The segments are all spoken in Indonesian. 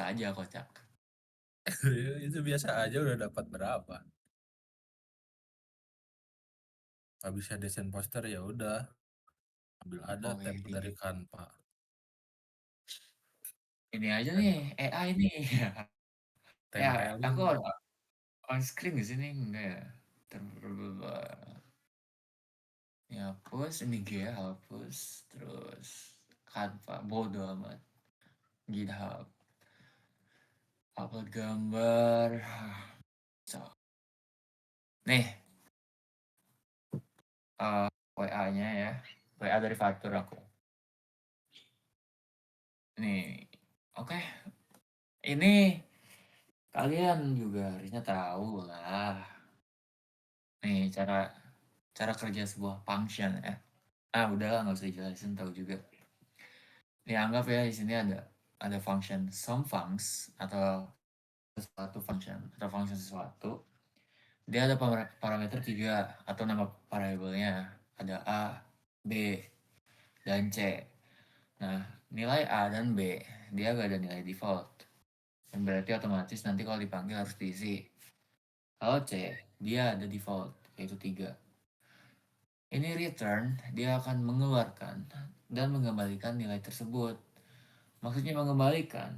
biasa aja kocak. Itu biasa aja udah dapat berapa. Habisnya desain poster ya udah ambil ada Oke, tab dari Canva, ini aja nih tempel AI nih. Ya, aku tempelin. on screen di sini enggak ya? Ini hapus, ini G hapus, terus Canva bodo amat. GitHub, upload gambar. So, nih WA-nya ya, WA dari Fatur aku. Nih, oke. Ini kalian juga harusnya tahu lah. Nih cara cara kerja sebuah function ya. Udahlah nggak usah dijelasin, tahu juga. Nih anggap ya di sini ada function SOMEFUNCTION atau sesuatu function atau function sesuatu. Dia ada parameter 3 atau nama variabelnya. Ada A, B, dan C. Nah, nilai A dan B dia gak ada nilai default. Yang berarti otomatis nanti kalau dipanggil harus diisi. Kalau C, dia ada default, yaitu 3. Ini return, dia akan mengeluarkan dan mengembalikan nilai tersebut. Maksudnya mengembalikan,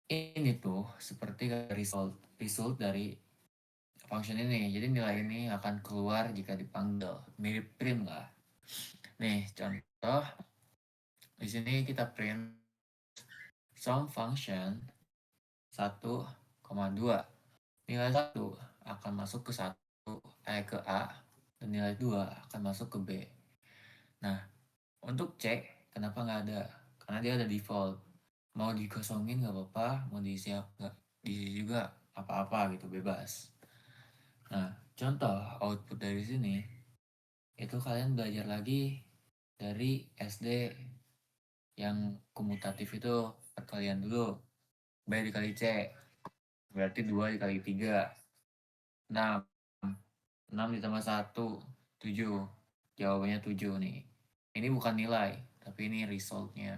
ini tuh seperti result dari function ini. Jadi nilai ini akan keluar jika dipanggil. Mirip print lah. Nih, contoh di sini kita print some function 1,2. Nilai 1 akan masuk ke ke A dan nilai 2 akan masuk ke B. Nah, untuk C kenapa nggak ada? Karena dia ada default. Mau dikosongin nggak apa-apa, mau diisi nggak diisi juga apa-apa gitu, bebas. Nah, contoh output dari sini itu kalian belajar lagi dari SD yang komutatif itu perkalian dulu. B dikali C berarti 2 dikali 3 6. 6 ditambah 1 7. Jawabannya 7 nih. Ini bukan nilai, tapi ini resultnya.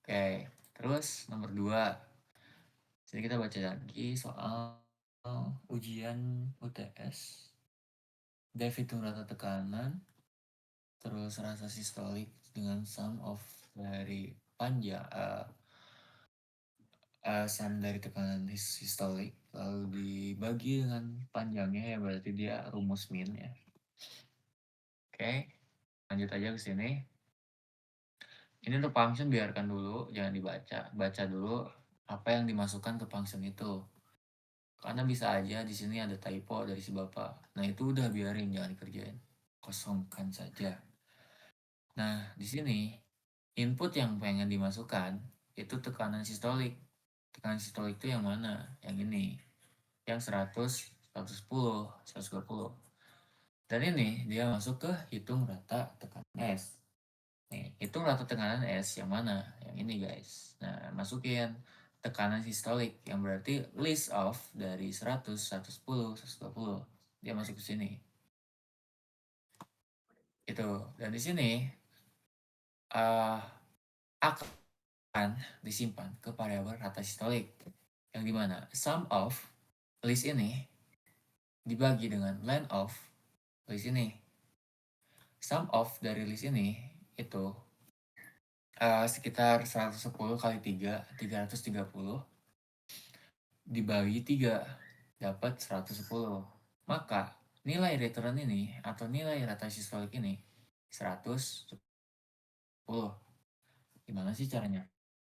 Oke, terus nomor 2. Jadi kita baca lagi soal ujian UTS. Dev hitung rata tekanan, terus rasa sistolik dengan sum of dari panjang sum dari tekanan sistolik lalu dibagi dengan panjangnya ya berarti dia rumus min ya. Oke, lanjut aja ke sini. Ini untuk function biarkan dulu, jangan dibaca. Baca dulu apa yang dimasukkan ke function itu. Karena bisa aja di sini ada typo dari si bapak. Nah itu udah biarin, jangan dikerjain. Kosongkan saja. Nah di sini input yang pengen dimasukkan itu tekanan sistolik. Tekanan sistolik itu yang mana? Yang ini. Yang 100, 110, 120. Dan ini dia masuk ke hitung rata tekanan S. Nih, hitung rata tekanan S yang mana? Yang ini guys. Nah, masukin tekanan sistolik yang berarti list of dari 100, 110, 120. Dia masuk ke sini. Itu. Dan di sini uh, akan disimpan ke variabel rata sistolik. Yang dimana sum of list ini dibagi dengan len of list ini. Sum of dari list ini itu sekitar 110 kali 3, 330 dibagi 3 dapat 110. Maka nilai return ini atau nilai rata sistolik ini 110. Gimana sih caranya?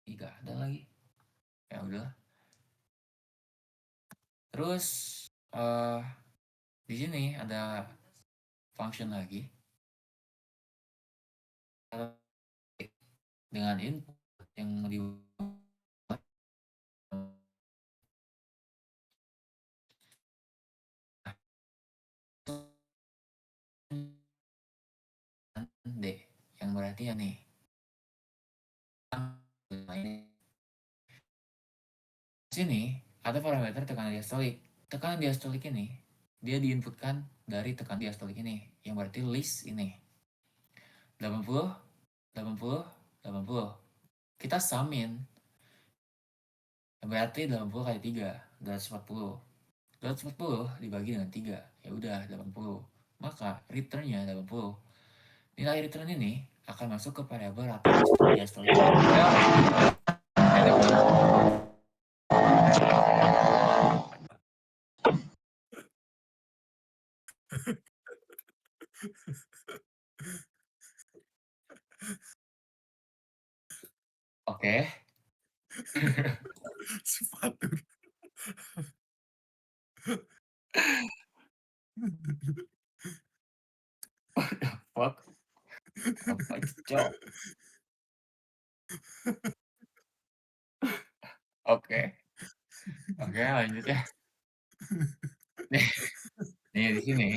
Tidak ada lagi. Ya udah. Terus uh, di sini ada function lagi dengan input yang dibuat D yang berarti ya nih sini ada parameter tekanan diastolik. Tekanan diastolik ini dia diinputkan dari tekanan diastolik ini yang berarti list ini 80, 80, 80. Kita sumin berarti 80 kali 3, 240. 240 dibagi dengan 3, ya udah 80. Maka returnnya 80. Nilai return ini akan masuk ke variabel rata diastolik. Ya, ada banget. Oke. Sepatu. What the fuck? Apa itu, Cok? Oke. Oke, lanjut ya. Nih, nih di sini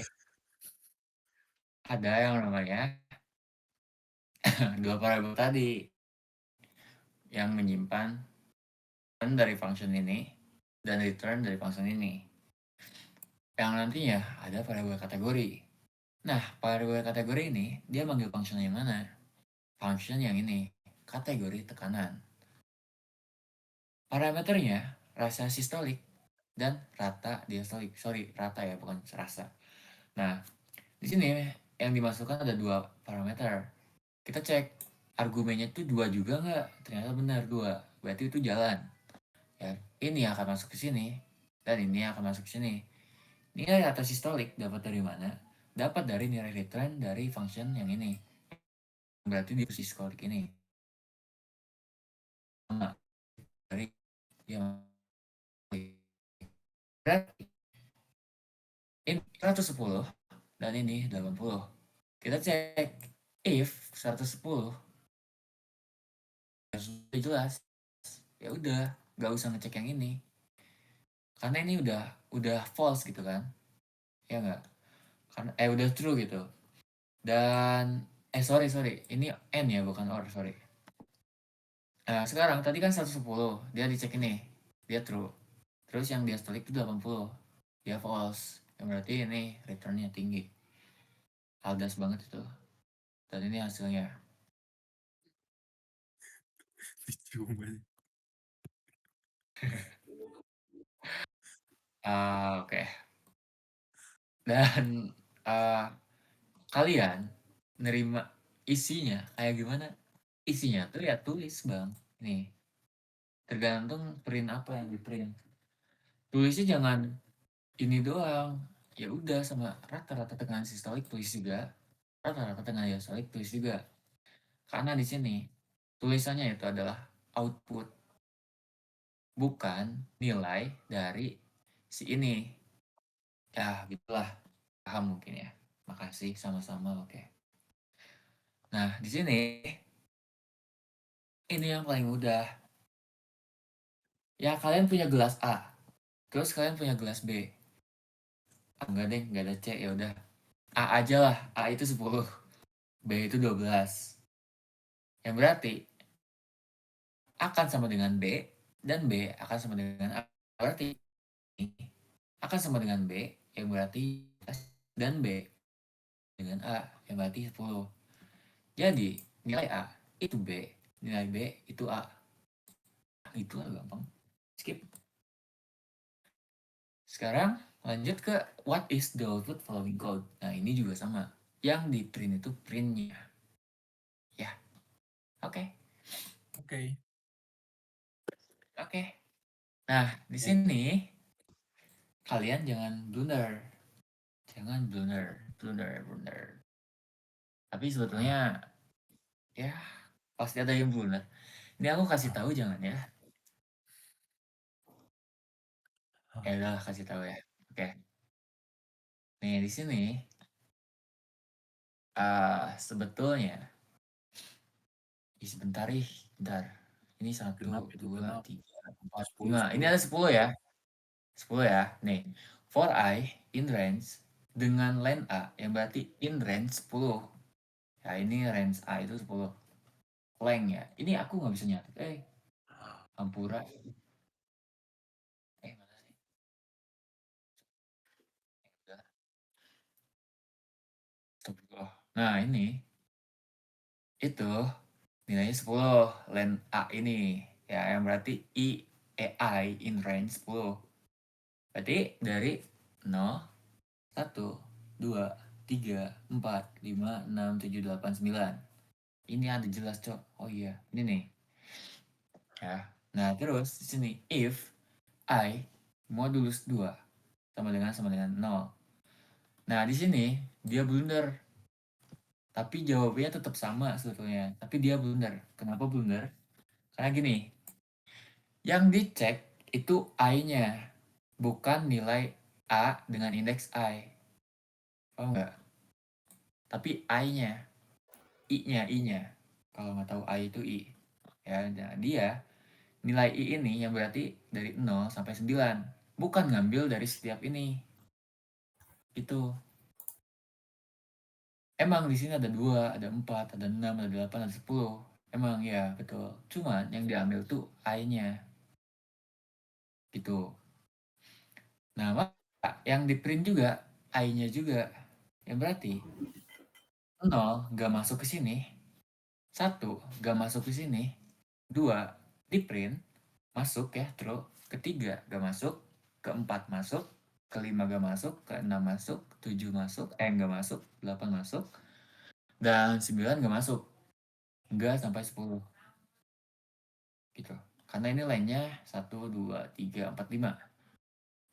ada yang namanya dua variabel tadi yang menyimpan return dari function ini dan return dari function ini. Yang nantinya ada variabel kategori. Nah, variabel kategori ini dia manggil function yang mana? Function yang ini, kategori tekanan. Parameternya rasa sistolik dan rata diastolik. Sorry, rata ya, bukan rasa. Nah, di sini yang dimasukkan ada dua parameter. Kita cek argumennya itu dua juga nggak? Ternyata benar dua. Berarti itu jalan. Ya, ini akan masuk ke sini dan ini akan masuk ke sini. Nilai rata sistolik dapat dari mana? Dapat dari nilai return dari function yang ini. Berarti di sistolik ini. Nah, dari yang berarti ini 110 dan ini 80. Kita cek if 110 sudah jelas. Ya udah, nggak usah ngecek yang ini. Karena ini udah false gitu kan. Ya nggak? Karena udah true gitu. Dan sorry, ini n ya bukan or, sorry. Nah, sekarang tadi kan 110, dia dicek ini, dia true. Terus yang dia setelik itu 80, dia false. Yang berarti ini returnnya tinggi. Aldas banget itu. Dan ini hasilnya. Dicium aja. Oke. Dan kalian nerima isinya kayak gimana? Isinya tuh ya tulis bang. Nih, tergantung print apa yang di print. Tulisnya jangan ini doang. Ya udah, sama rata-rata tekanan sistolik tulis juga. Rata-rata tekanan diastolik tulis juga. Karena di sini tulisannya itu adalah output, bukan nilai dari si ini. Ya, gitulah. Paham mungkin ya. Makasih, sama-sama. Oke. Nah, di sini ini yang paling mudah. Ya, kalian punya gelas A. Terus kalian punya gelas B. Enggak deh, enggak ada C, ya udah. A aja lah. A itu 10, B itu 12. Yang berarti akan sama dengan B dan B akan sama dengan A. Berarti akan sama dengan B yang berarti dan B dengan A yang berarti 10. Jadi nilai A itu B, nilai B itu A. Itu lah gampang. Skip. Sekarang lanjut ke what is the output following code. Nah ini juga sama. Yang di print itu printnya. Ya, oke. Oke. Oke. Nah di sini kalian jangan blunder. Jangan blunder. Tapi sebetulnya ya pasti ada yang blunder. Ini aku kasih tahu jangan ya. Ya udah kasih tahu ya. Oke. Nih di sini sebetulnya sebentar ih, bentar. Ini Genap 1, itu 2, genap. 3, 4, 10, 5. Ini 10. ada 10 ya. 10 ya. Nih, for I in range dengan len A yang berarti in range 10. Ya ini range A itu 10. Length ya. Ini aku nggak bisa nyatet. Ampura. Mana sih? Udah. Astagfirullah. Nah, ini itu nilainya 10 len A ini. Ya, yang berarti I AI in range 10. Berarti dari 0, 1, 2, 3, 4, 5, 6, 7, 8, 9. Ini ada jelas, Cok. Oh iya, ini nih. Ya. Nah, terus di sini if I modulus 2 sama dengan 0. Nah, di sini dia blunder. Tapi jawabannya tetap sama sebetulnya. Tapi dia blunder. Kenapa blunder? Karena gini, yang dicek itu I-nya, bukan nilai A dengan indeks I. Paham nggak? Tapi I-nya, I-nya. Kalau nggak tahu I itu I. Ya, nah dia nilai I ini yang berarti dari 0 sampai 9. Bukan ngambil dari setiap ini. Itu. Emang di sini ada 2, ada 4, ada 6, ada 8, ada 10. Emang ya, betul. Cuman yang diambil tuh I-nya. Gitu. Nah, maka yang di print juga I-nya juga. Yang berarti 0 gak masuk ke sini, 1 gak masuk ke sini, 2 di print, masuk ya, true. Ketiga gak masuk, keempat masuk, kelima gak masuk, keenam masuk, 7 masuk, gak masuk, 8 masuk, dan 9 gak masuk. Enggak sampai 10. Gitu. Karena ini lainnya 1, 2, 3, 4, 5.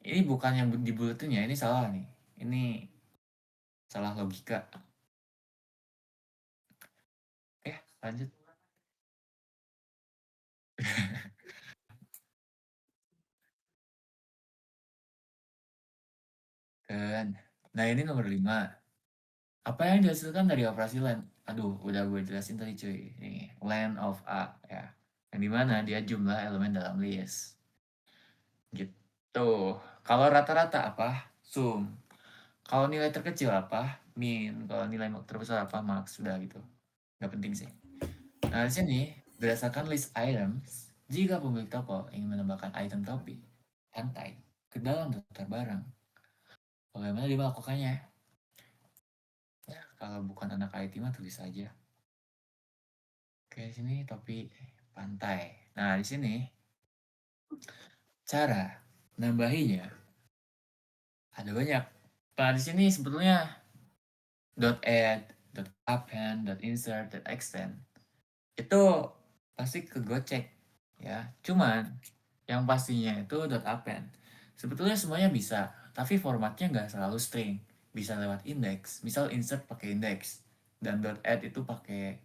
Ini bukan yang di bulletinnya, ini salah nih. Ini salah logika. Lanjut. Kan. Nah, ini nomor 5. Apa yang dihasilkan dari operasi land? Aduh, udah gue jelasin tadi cuy. Nih, land of A ya. Yang dimana dia jumlah elemen dalam list. Gitu. Kalau rata-rata apa? Sum. Kalau nilai terkecil apa? Min. Kalau nilai terbesar apa? Max. Sudah gitu. Gak penting sih. Nah, di sini berdasarkan list items, jika pemilik toko ingin menambahkan item topi, pantai, ke dalam daftar barang, bagaimana dia melakukannya? Ya, kalau bukan anak IT mah tulis aja. Oke, di sini topi pantai. Nah, di sini cara nambahinya ada banyak. Nah, di sini sebetulnya .add, .append, .insert, .extend itu pasti kegocek ya. Cuman yang pastinya itu .append. Sebetulnya semuanya bisa, tapi formatnya nggak selalu string. Bisa lewat index. Misal insert pakai index dan .add itu pakai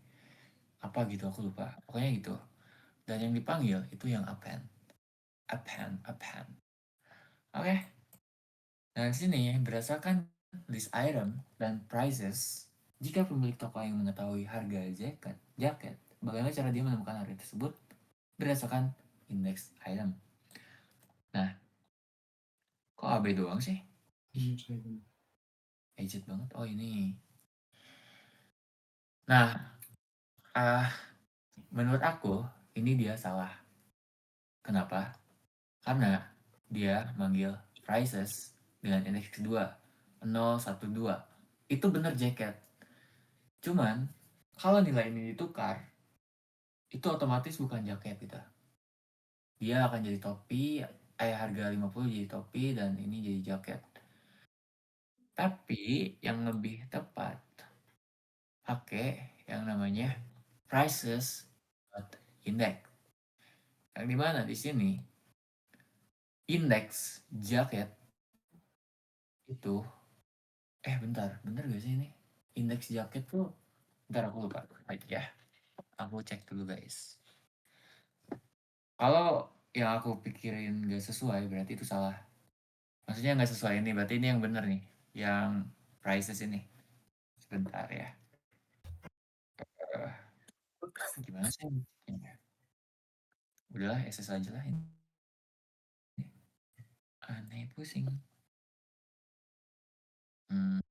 apa gitu aku lupa. Pokoknya gitu. Dan yang dipanggil itu yang append. Append. Oke. Nah, di sini berdasarkan list item dan prices, jika pemilik toko yang mengetahui harga jaket, bagaimana cara dia menemukan harga tersebut berdasarkan indeks item. Nah, kok AB doang sih? Ejit banget. Oh, ini. Nah, menurut aku ini dia salah. Kenapa? Karena dia manggil prices dengan indeks kedua 012. Itu bener jaket. Cuman kalau nilai ini ditukar, itu otomatis bukan jaket gitu. Dia akan jadi topi, harga 50 jadi topi dan ini jadi jaket. Tapi yang lebih tepat pakai yang namanya prices dot index. Yang dimana di sini indeks jaket itu bentar, bener gak sih ini? Indeks jaket tuh bentar aku lupa. Baik ya. Aku cek dulu guys. Kalau yang aku pikirin gak sesuai berarti itu salah. Maksudnya nggak sesuai ini, berarti ini yang bener nih. Yang prices ini. Sebentar ya. Gimana sih? Udahlah, SS aja lah ini. Aneh pusing. Hmm.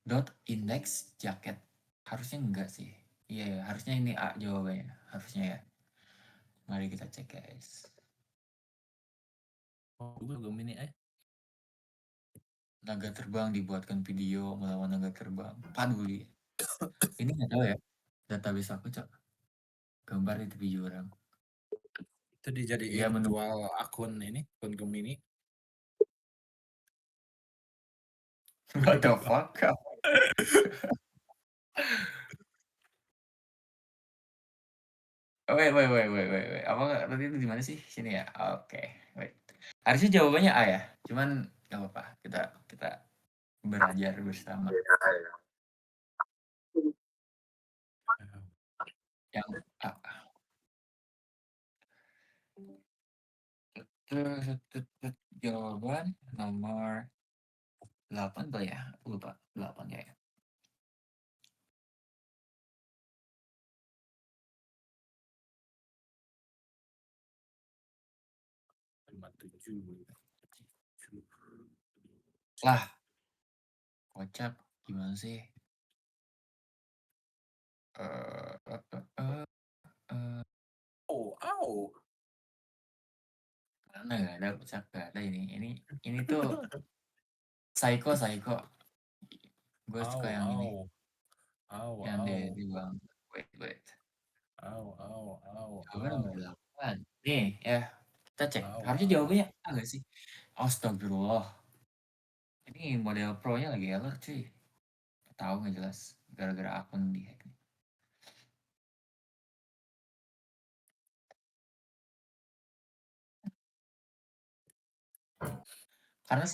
Dot index jaket. Harusnya enggak sih. Iya, ya, harusnya ini A jawabannya. Harusnya ya. Mari kita cek guys. Oh, gue juga mini Naga terbang dibuatkan video melawan naga terbang. Paduli. Ini nggak tahu ya. Database aku cok. Gambar di tepi jurang. Itu Itu dijadiin Dia menunggu. jual akun ini, akun Gemini. What the fuck? Wait. Apa tadi itu di mana sih? Sini ya. Oke. Wait. Harusnya jawabannya A ya. Cuman nggak apa-apa. Kita belajar bersama. Yang A. Jawaban nomor 8 kali ya? Aku lupa. 8 ya. 57. Lah, kocak. Gimana sih? Eh, eh, eh, eh, eh. Oh. Mana nggak ada kocak, nggak ada ini. Ini tuh psycho. Gue suka yang ini. Yang Au. Daddy bang. Wait. Au. Jawaban nomor 8. Nih ya, kita cek. Harusnya Au. jawabannya A nggak sih? Astagfirullah. Ini model pro-nya lagi alert cuy. Tahu nggak jelas. Gara-gara akun di hack. Karena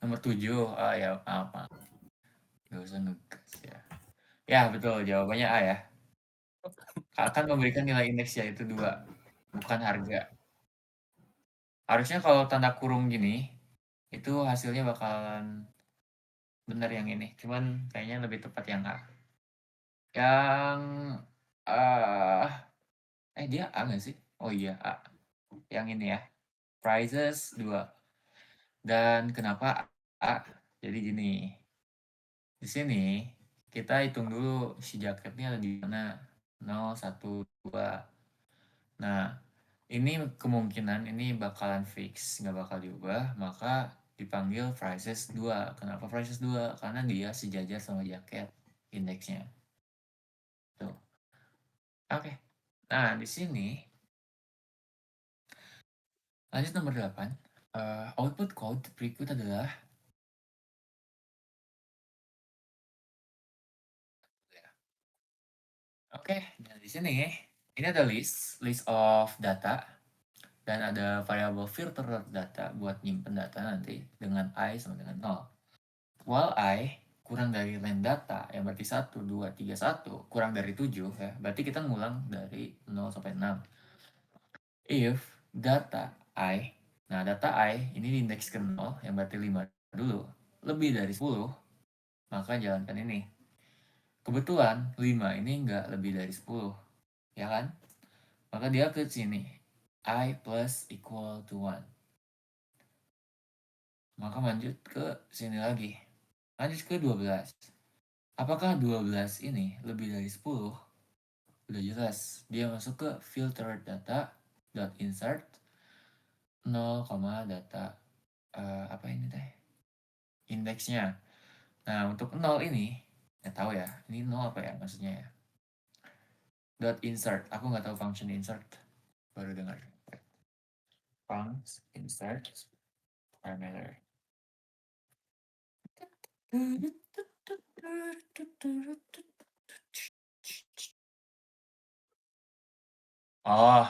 nomor 7. Oh ya, apa? Gak usah ngegas ya. Ya betul, jawabannya A ya. Akan memberikan nilai indeks yaitu 2. Bukan harga. Harusnya kalau tanda kurung gini, itu hasilnya bakalan bener yang ini. Cuman kayaknya lebih tepat yang A. Yang eh dia A nggak sih? Oh iya A. Yang ini ya. Prizes 2. Dan kenapa A? Jadi gini. Di sini kita hitung dulu si jaketnya ada di mana. 0, 1, 2. Nah, ini kemungkinan ini bakalan fix, nggak bakal diubah, maka dipanggil Prices 2. Kenapa Prices 2? Karena dia sejajar sama jaket indeksnya. Tuh. Oke. Nah, di sini lanjut nomor 8. Output code berikut adalah oke, nah di sini ini ada list of data dan ada variable filter data buat nyimpen data nanti dengan I sama dengan 0. While I kurang dari len data yang berarti 1, 2, 3, 1 kurang dari 7 ya, berarti kita ngulang dari 0 sampai 6. If data I, nah data I ini indeks ke 0 yang berarti 5 dulu, lebih dari 10, maka jalankan ini. Kebetulan 5 ini nggak lebih dari 10, ya kan? Maka dia ke sini. I plus equal to 1. Maka lanjut ke sini lagi. Lanjut ke 12. Apakah 12 ini lebih dari 10? Udah jelas. Dia masuk ke filter data dot insert 0, data apa ini teh? Indeksnya. Nah, untuk 0 ini ya tahu ya. Ini 0 apa ya maksudnya ya? Dot insert. Aku nggak tahu function insert. Baru dengar. Function insert parameter. Oh,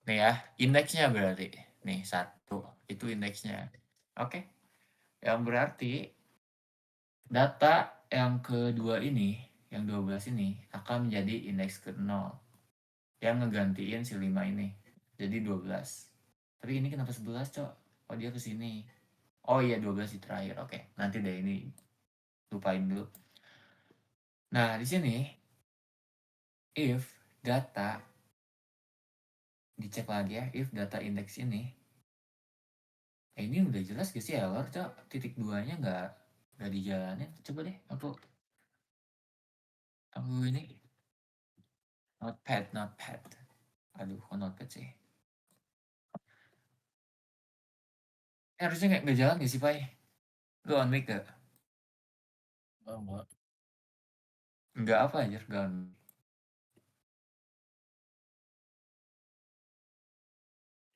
nih ya, indeksnya berarti. Nih, 1. Itu indeksnya. Oke. Yang berarti data yang kedua ini, yang 12 ini, akan menjadi indeks ke 0. Yang ngegantiin si 5 ini. Jadi 12. Tapi ini kenapa 11, Cok? Oh, dia ke sini. Oh iya, 12 di terakhir. Oke, nanti deh ini lupain dulu. Nah, di sini if data dicek lagi ya, if data indeks ini ini udah jelas gak sih error, Cok? Titik 2-nya nggak dijalanin. Coba deh, aku ini notepad. Aduh, kok notepad sih? Harusnya nggak jalan gak sih, Pai? Lu on mic gak? Enggak. Nggak apa aja, nggak on mic.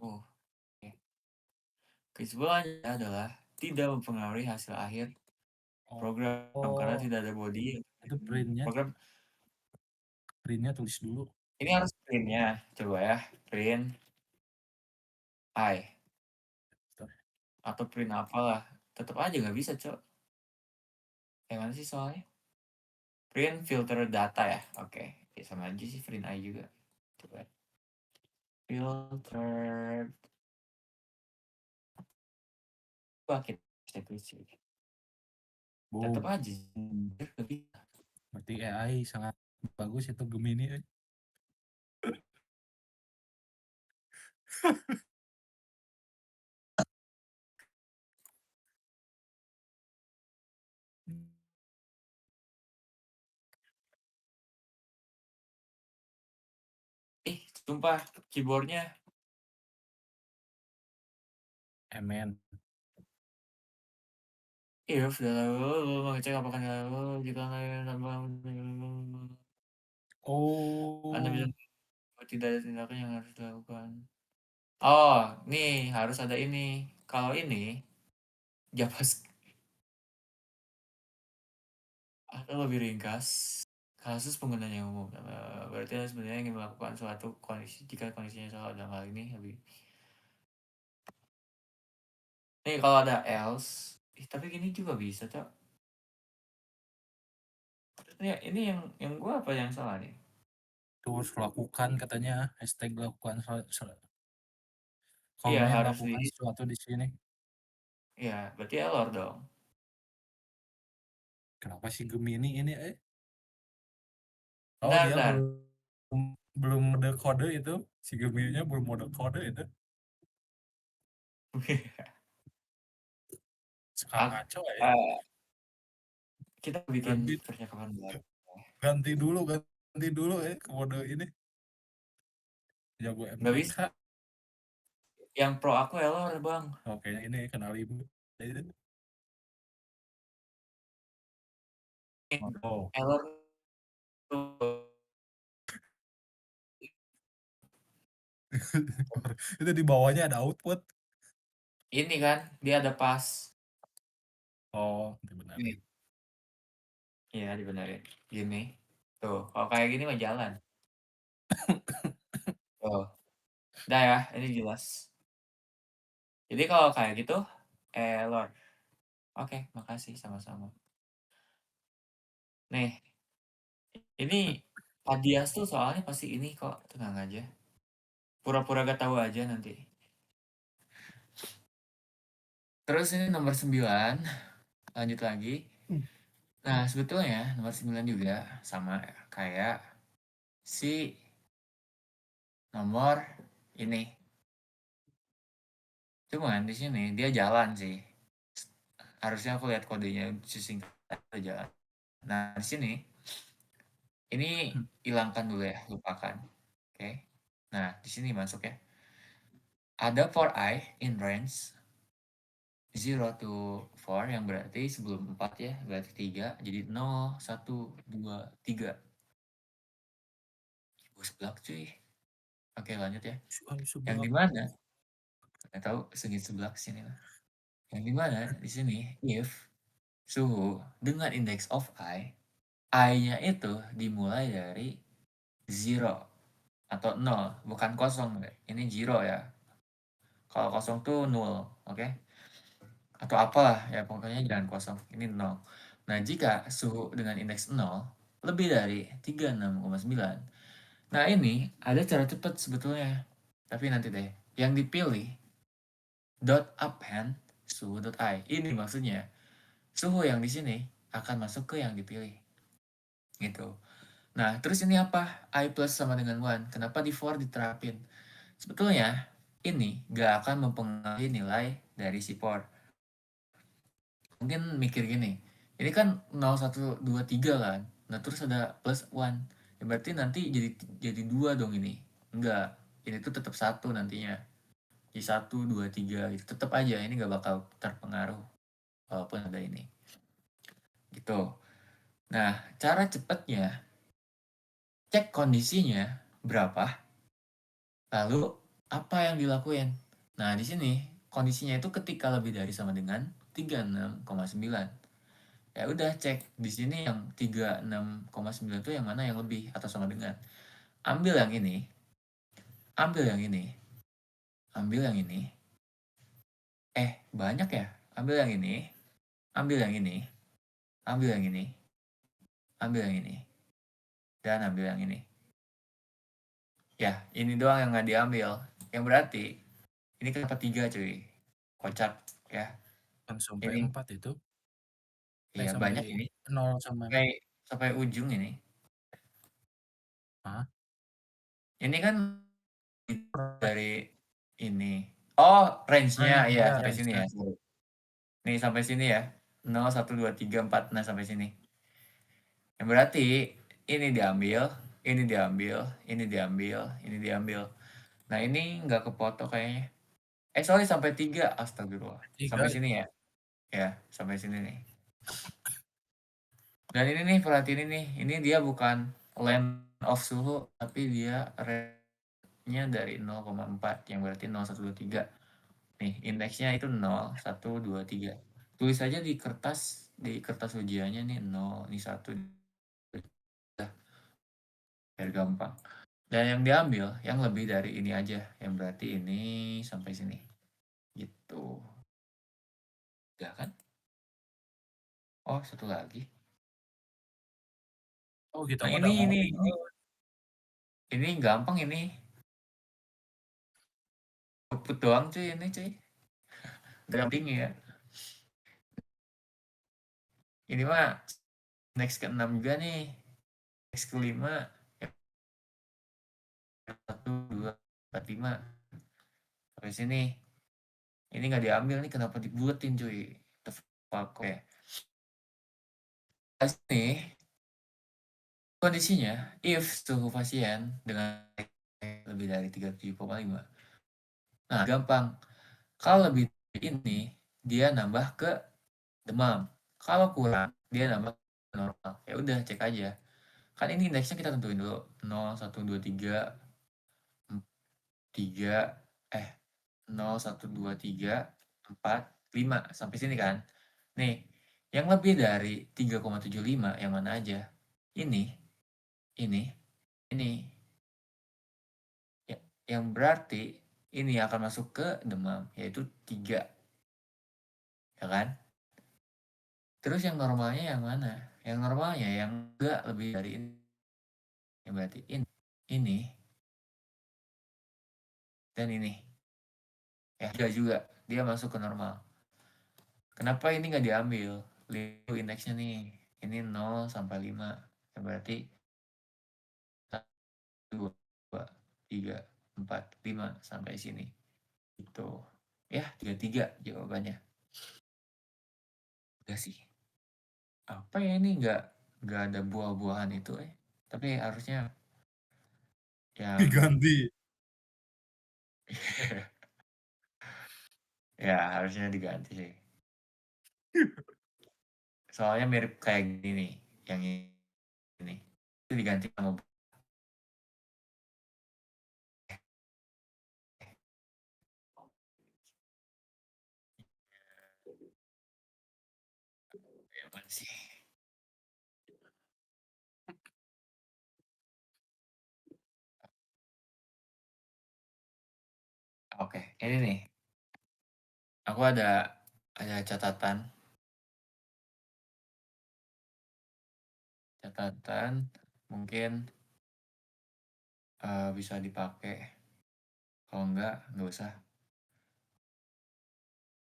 Oh, oke. Kesimpulannya adalah tidak mempengaruhi hasil akhir program karena Oh, tidak ada body. itu printnya Program printnya tulis dulu. ini harus printnya. Coba ya, print I atau print apalah. Tetap aja nggak bisa, Cok. Yang mana sih soalnya? Print filter data ya. Oke. Ya, sama aja sih print I juga. Coba. Filter. Coba kita cek sih. Tetap Boom. aja nggak bisa. Berarti AI sangat bagus itu Gemini. Sumpah keyboardnya. Emen. Iya, sudah lalu mengecek apakah jika tambah Anda bisa Oh, tidak ada tindakan yang harus dilakukan. Oh, nih harus ada ini. Kalau ini JavaScript atau lebih ringkas, kasus penggunaan yang umum. Berarti sebenarnya ingin melakukan suatu kondisi jika kondisinya salah dalam hal ini lebih. Nih kalau ada else, tapi gini juga bisa, Cok. Ini yang gua apa yang salah nih? terus lakukan katanya hashtag lakukan Iya komen harus di, lakukan sesuatu di sini. iya berarti error dong. Kenapa sih Gemini ini oh Bentar, dia bentar. belum belum mode kode itu, si Gemini-nya belum mode kode itu. Suka Ak- ngaco ya. eh, kita bikin Ganti percakapan baru. ganti dulu ganti dulu ke mode ini jago Nggak bisa. MTK. Yang pro aku error, Bang. Oke ini kenal ibu. Oh, Error tuh. itu di bawahnya ada output. Ini kan, dia ada pas. Oh, dibenerin. Ini. Iya, dibenerin. Gini. Tuh, kalau kayak gini mah jalan. Tuh. Udah ya, ini jelas. Jadi kalau kayak gitu, error. Oke, makasih sama-sama. Nih, ini Padias tuh soalnya pasti ini kok, tenang aja. Pura-pura gak tahu aja nanti. Terus ini nomor 9, lanjut lagi. Nah, sebetulnya nomor 9 juga sama kayak si nomor ini. Cuman di sini dia jalan sih. Harusnya aku lihat kodenya singkat jalan. Nah, di sini ini hilangkan dulu ya, lupakan. Oke. Nah, di sini masuk ya. Ada for I in range 0 to 4 yang berarti sebelum 4 ya, berarti 3. Jadi 0, 1, 2, 3. Gue seblak cuy. Oke, lanjut ya. Yang Sebelah. di mana? Nggak tahu segi sebelah sini lah. Yang di mana di sini if suhu dengan index of I-nya itu dimulai dari 0 atau 0, bukan kosong. Ini 0 ya. Kalau kosong tuh 0, oke? Atau apalah ya pokoknya jangan kosong. Ini 0. Nah, jika suhu dengan indeks 0 lebih dari 36,9. Nah, ini ada cara cepat sebetulnya. Tapi nanti deh. Yang dipilih dot append suhu dot I. Ini maksudnya suhu yang di sini akan masuk ke yang dipilih. Gitu. Nah, terus ini apa? I plus sama dengan 1. Kenapa di for diterapin? Sebetulnya ini gak akan mempengaruhi nilai dari si for. Mungkin mikir gini, ini kan 0, 1, 2, 3 kan. Nah, terus ada plus 1. Ya berarti nanti jadi 2 dong ini. Enggak. Ini tuh tetap 1 nantinya. Jadi 1, 2, 3 gitu. Tetap aja ini gak bakal terpengaruh walaupun ada ini. Gitu. Nah, cara cepatnya cek kondisinya berapa, lalu apa yang dilakuin? Nah, di sini kondisinya itu ketika lebih dari sama dengan 36,9. Ya udah cek di sini yang 36,9 itu yang mana yang lebih atau sama dengan. Ambil yang ini, ambil yang ini, ambil yang ini. Banyak ya. Ambil yang ini, ambil yang ini, ambil yang ini, ambil yang ini, dan ambil yang ini. Ya, ini doang yang nggak diambil. Yang berarti ini kenapa 3 cuy? Kocak ya. Kan sampai Ini 4 itu. ya Sampai banyak ini. 0 sampai Sampai sampai ujung ini. Hah? Ini kan dari ini. Oh, range-nya ya Ya sampai sini range-nya. ya. Nih sampai sini ya. 0, 1, 2, 3, 4. Nah, sampai sini. Yang berarti ini diambil, ini diambil, ini diambil, ini diambil. Nah, ini nggak kefoto kayaknya. Sorry sampai 3. Astagfirullah. 3 Sampai sini ya. Ya, sampai sini nih. Dan ini nih perhatiin ini. Ini dia bukan length of suhu, tapi dia range-nya dari 0,4 yang berarti 0, 1, 2, 3. Nih, indeksnya itu 0, 1, 2, 3. Tulis aja di kertas ujiannya nih 0, ini 1, biar gampang. Dan yang diambil yang lebih dari ini aja, yang berarti ini sampai sini. Gitu. Udah kan? Oh, satu lagi. Oh kita Nah, mah ini udah mau. ini gampang ini. Output doang cuy ini cuy. Gampang ya. Ini mah next ke-6 juga nih. Next ke-5 1, 2, 4, 5 sampai sini. Ini nggak diambil nih kenapa dibuletin cuy? The fuck ya. Nih kondisinya if suhu pasien dengan lebih dari 37,5. Nah, gampang. Kalau lebih dari ini dia nambah ke demam. Kalau kurang dia nambah ke normal. Ya udah cek aja. Kan ini indeksnya kita tentuin dulu 0, 1, 2, 3, 3 eh 0, 1, 2, 3, 4, 5 sampai sini kan. Nih, yang lebih dari 3,75 yang mana aja? Ini, ini, ini. Ya, yang berarti ini akan masuk ke demam, yaitu 3, ya kan? Terus yang normalnya yang mana? Yang normalnya yang enggak lebih dari ini. Yang berarti ini, dan ini. Ya, enggak juga. Dia masuk ke normal. Kenapa ini nggak diambil? Lihat indeksnya nih. Ini 0 sampai 5. Yang berarti 1, 2, 3, 4, 5 sampai sini. Itu. Ya, 33 jawabannya. Udah sih. Apa ya ini nggak ada buah-buahan itu tapi harusnya yang Diganti. ya harusnya diganti sih. Soalnya mirip kayak gini nih, yang ini. Itu diganti sama apa sih? Oke, ini nih. Aku ada catatan, mungkin bisa dipakai. Kalau nggak usah.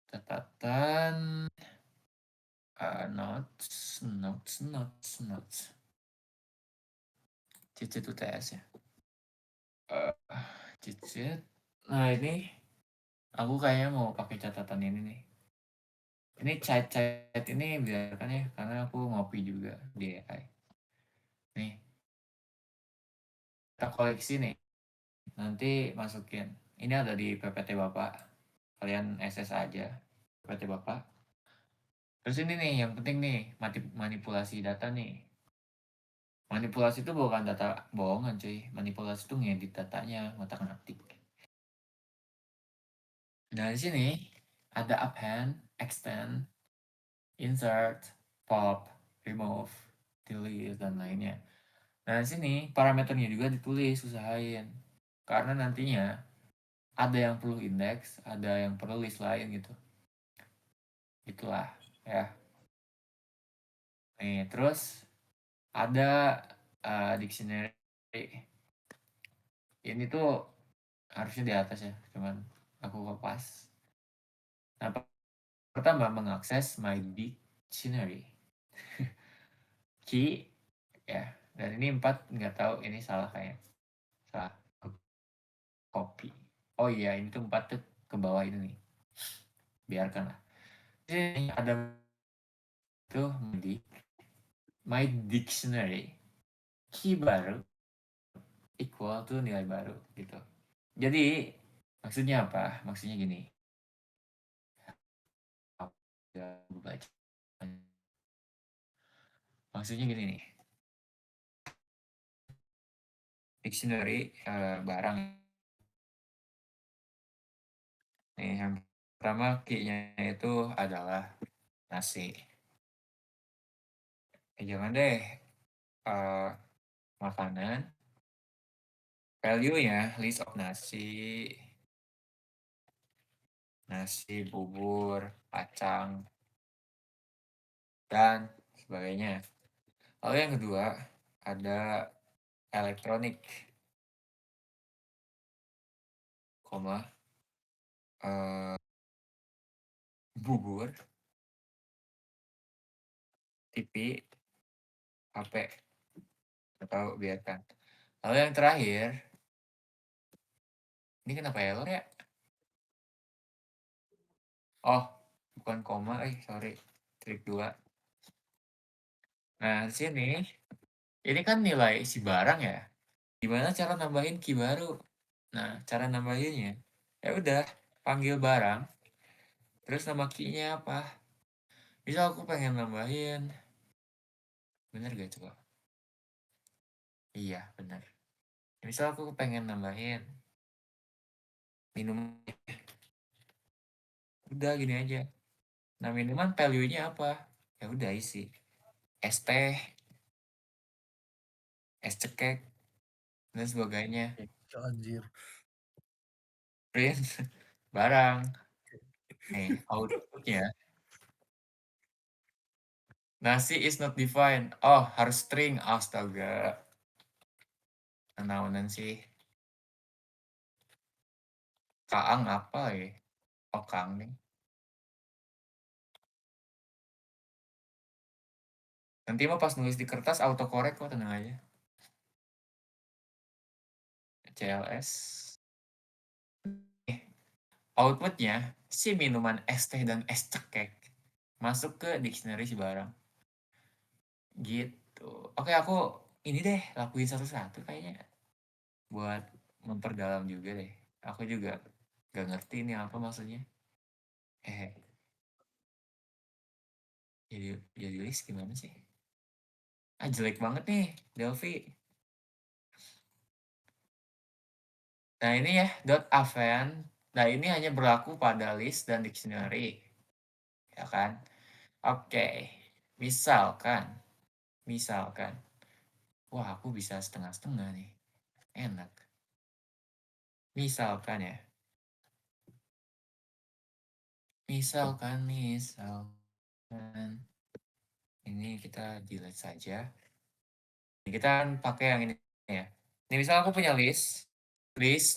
Catatan notes. Cicit UTS ya. Eh, Cicit. Nah ini aku kayaknya mau pakai catatan ini nih. Ini chat-chat ini biarkan ya, karena aku ngopi juga di AI. Nih, kita koleksi nih. Nanti masukin. Ini ada di PPT Bapak. Kalian SS aja PPT Bapak. Terus ini nih, yang penting nih, manipulasi data nih. Manipulasi itu bukan data bohongan cuy. Manipulasi itu ngedit datanya, ngotak-ngatik. Nah, di sini ada append, extend, insert, pop, remove, delete, dan lainnya. Nah, di sini parameternya juga ditulis, usahain. Karena nantinya ada yang perlu indeks, ada yang perlu list lain gitu. Itulah ya. Nih, terus ada dictionary. Ini tuh harusnya di atas ya, cuman aku lepas. Nah, pertama mengakses my dictionary. Key ya. Dan ini 4 nggak tahu ini salah kayak salah copy. Oh iya, ini tuh 4 tuh ke bawah ini nih. Biarkanlah. Ini ada tuh my dictionary. Key baru equal tuh nilai baru gitu. Jadi maksudnya apa? Maksudnya gini. Baca. Maksudnya gini nih. Dictionary barang. Nih, yang pertama key-nya itu adalah nasi. Jangan deh makanan. Value-nya list of nasi, nasi, bubur, kacang, dan sebagainya. Lalu yang kedua ada elektronik, koma, bubur, TV, HP, atau biarkan. Lalu yang terakhir, ini kenapa error ya? Oh, bukan koma, sorry, trik 2. Nah, di sini, ini kan nilai si barang ya. Gimana cara nambahin key baru? Nah, cara nambahinnya, ya udah, panggil barang, terus nama key-nya apa? Misal aku pengen nambahin, bener gak coba? Iya, bener. Misal aku pengen nambahin minum, udah gini aja. Nah, minuman value-nya apa? Ya udah isi. Es teh, es cekek, dan sebagainya. Anjir. Print, barang. Nih, output-nya. Nasi is not defined. Oh, harus string. Astaga. Naunan sih. Kaang apa ya? Oh, Kang nih. Nanti mah pas nulis di kertas autocorrect kok, tenang aja. CLS. Outputnya si minuman es teh dan es cekek masuk ke dictionary si barang. Gitu. Oke, aku ini deh lakuin satu-satu kayaknya buat memperdalam juga deh. Aku juga gak ngerti ini apa maksudnya. Eh, jadi list gimana sih? Ah, jelek banget nih, Delphi. Nah, ini ya, dot append. Nah, ini hanya berlaku pada list dan dictionary. Ya kan? Oke. Misalkan, misalkan. Wah, aku bisa setengah-setengah nih. Enak. Misalkan ya. Misalkan. Ini kita delete saja. Kita kan pakai yang ini ya. Ini misal aku punya list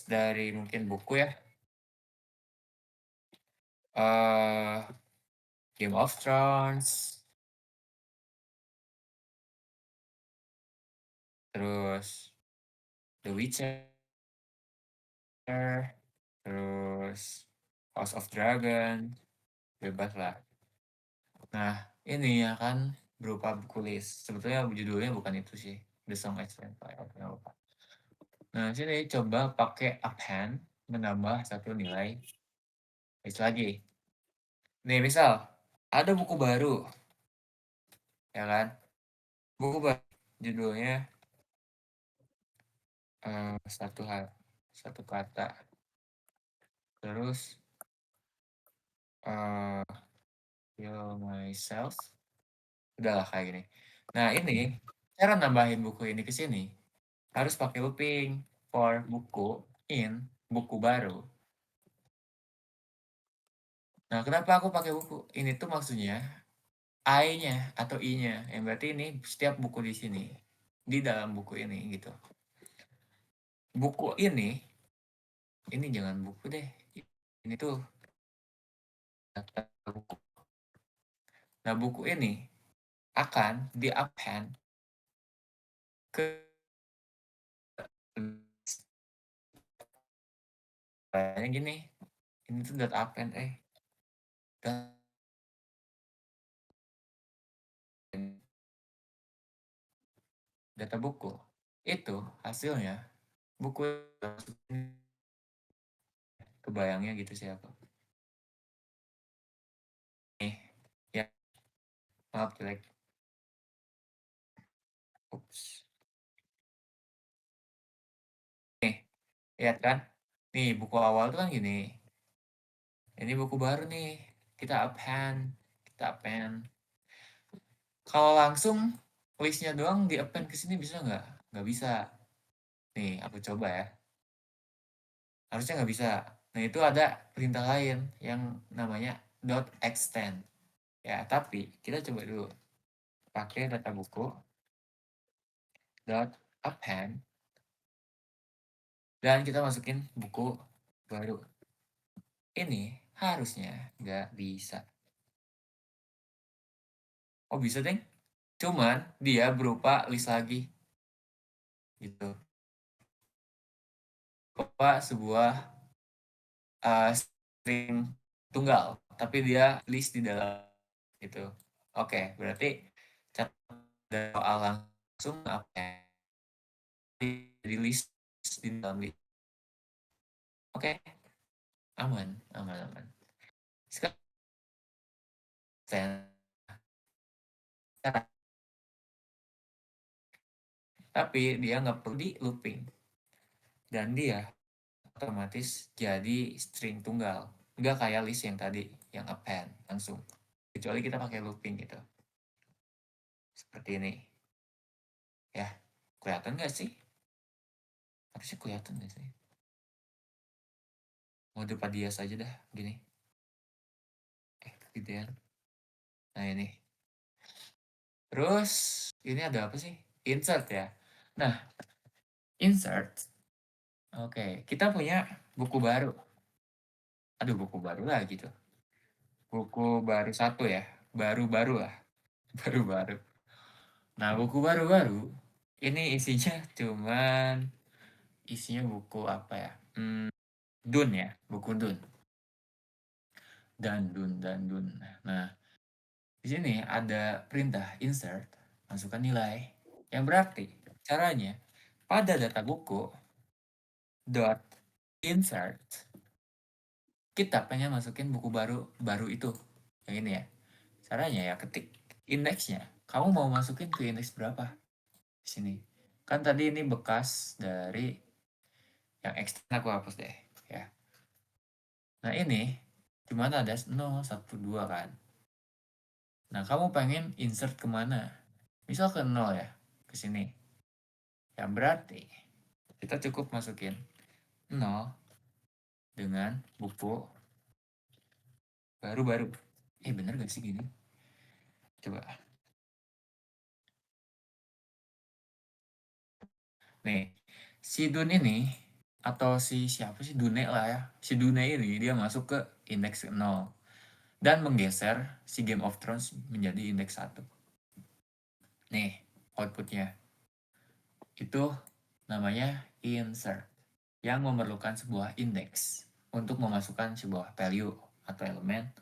dari mungkin buku ya. Game of Thrones, terus The Witcher, terus House of Dragon, bebas lah. Nah, ini ya kan berupa buku list. Sebetulnya judulnya bukan itu sih. The Song Explained by Open Lupa. Nah, sini coba pakai append menambah satu nilai list lagi. Nih, misal ada buku baru, ya kan? Buku baru judulnya satu hal, satu kata. Terus Kill myself. Udahlah kayak gini. Nah ini, cara nambahin buku ini ke sini, harus pakai looping for buku in buku baru. Nah kenapa aku pakai buku? Ini tuh maksudnya I-nya atau I-nya, yang berarti ini setiap buku di sini, di dalam buku ini gitu. Buku ini jangan buku deh. Ini tuh daftar buku. Nah buku ini akan di-append ke kayaknya gini. Ini tuh .append dan data buku. Itu hasilnya buku kebayangnya gitu siapa? Nih, ya maaf jelek. Ups. Nih, lihat kan? Nih buku awal tuh kan gini. Ini buku baru nih. Kita append. Kalau langsung listnya doang di-append ke sini bisa nggak? Nggak bisa. Nih, aku coba ya. Harusnya nggak bisa. Nah, itu ada perintah lain yang namanya .extend. Ya, tapi kita coba dulu. Pakai data buku .append dan kita masukin buku baru. Ini harusnya nggak bisa. Oh bisa deh. Cuman dia berupa list lagi. Gitu. Berupa sebuah string tunggal. Tapi dia list di dalam gitu. Oke, berarti cara langsung apa di list di dalam list. Oke, aman. Sekarang tapi dia nggak perlu di looping dan dia otomatis jadi string tunggal, nggak kayak list yang tadi yang append langsung, kecuali kita pakai looping gitu seperti ini ya. Kelihatan nggak sih? Harusnya kelihatan nggak sih? Mode Padias aja dah gini, gitu ya. Nah ini terus ini ada apa sih? Insert ya. Nah insert, oke, kita punya buku baru. Aduh, buku baru lah gitu. Buku baru satu ya. Baru-baru lah. Baru-baru. Nah, buku baru-baru ini isinya buku apa ya? Dun ya, buku Dun. Dan Dun. Nah, di sini ada perintah insert, masukkan nilai. Yang berarti caranya pada data buku dot insert kita pengen masukin buku baru itu. Yang ini ya. Caranya ya ketik indeksnya. Kamu mau masukin ke indeks berapa? Di sini. Kan tadi ini bekas dari yang ekstern aku hapus deh. Ya. Nah ini cuma ada 0, 1, 2 kan. Nah kamu pengen insert kemana? Misal ke 0 ya. Ke sini. Yang berarti kita cukup masukin 0 dengan buku baru-baru. Bener gak sih gini? Coba. Nih, si Dun ini atau siapa sih Dune lah ya. Si Dune ini dia masuk ke indeks 0 dan menggeser si Game of Thrones menjadi indeks 1. Nih, outputnya. Itu namanya insert yang memerlukan sebuah indeks untuk memasukkan sebuah value atau elemen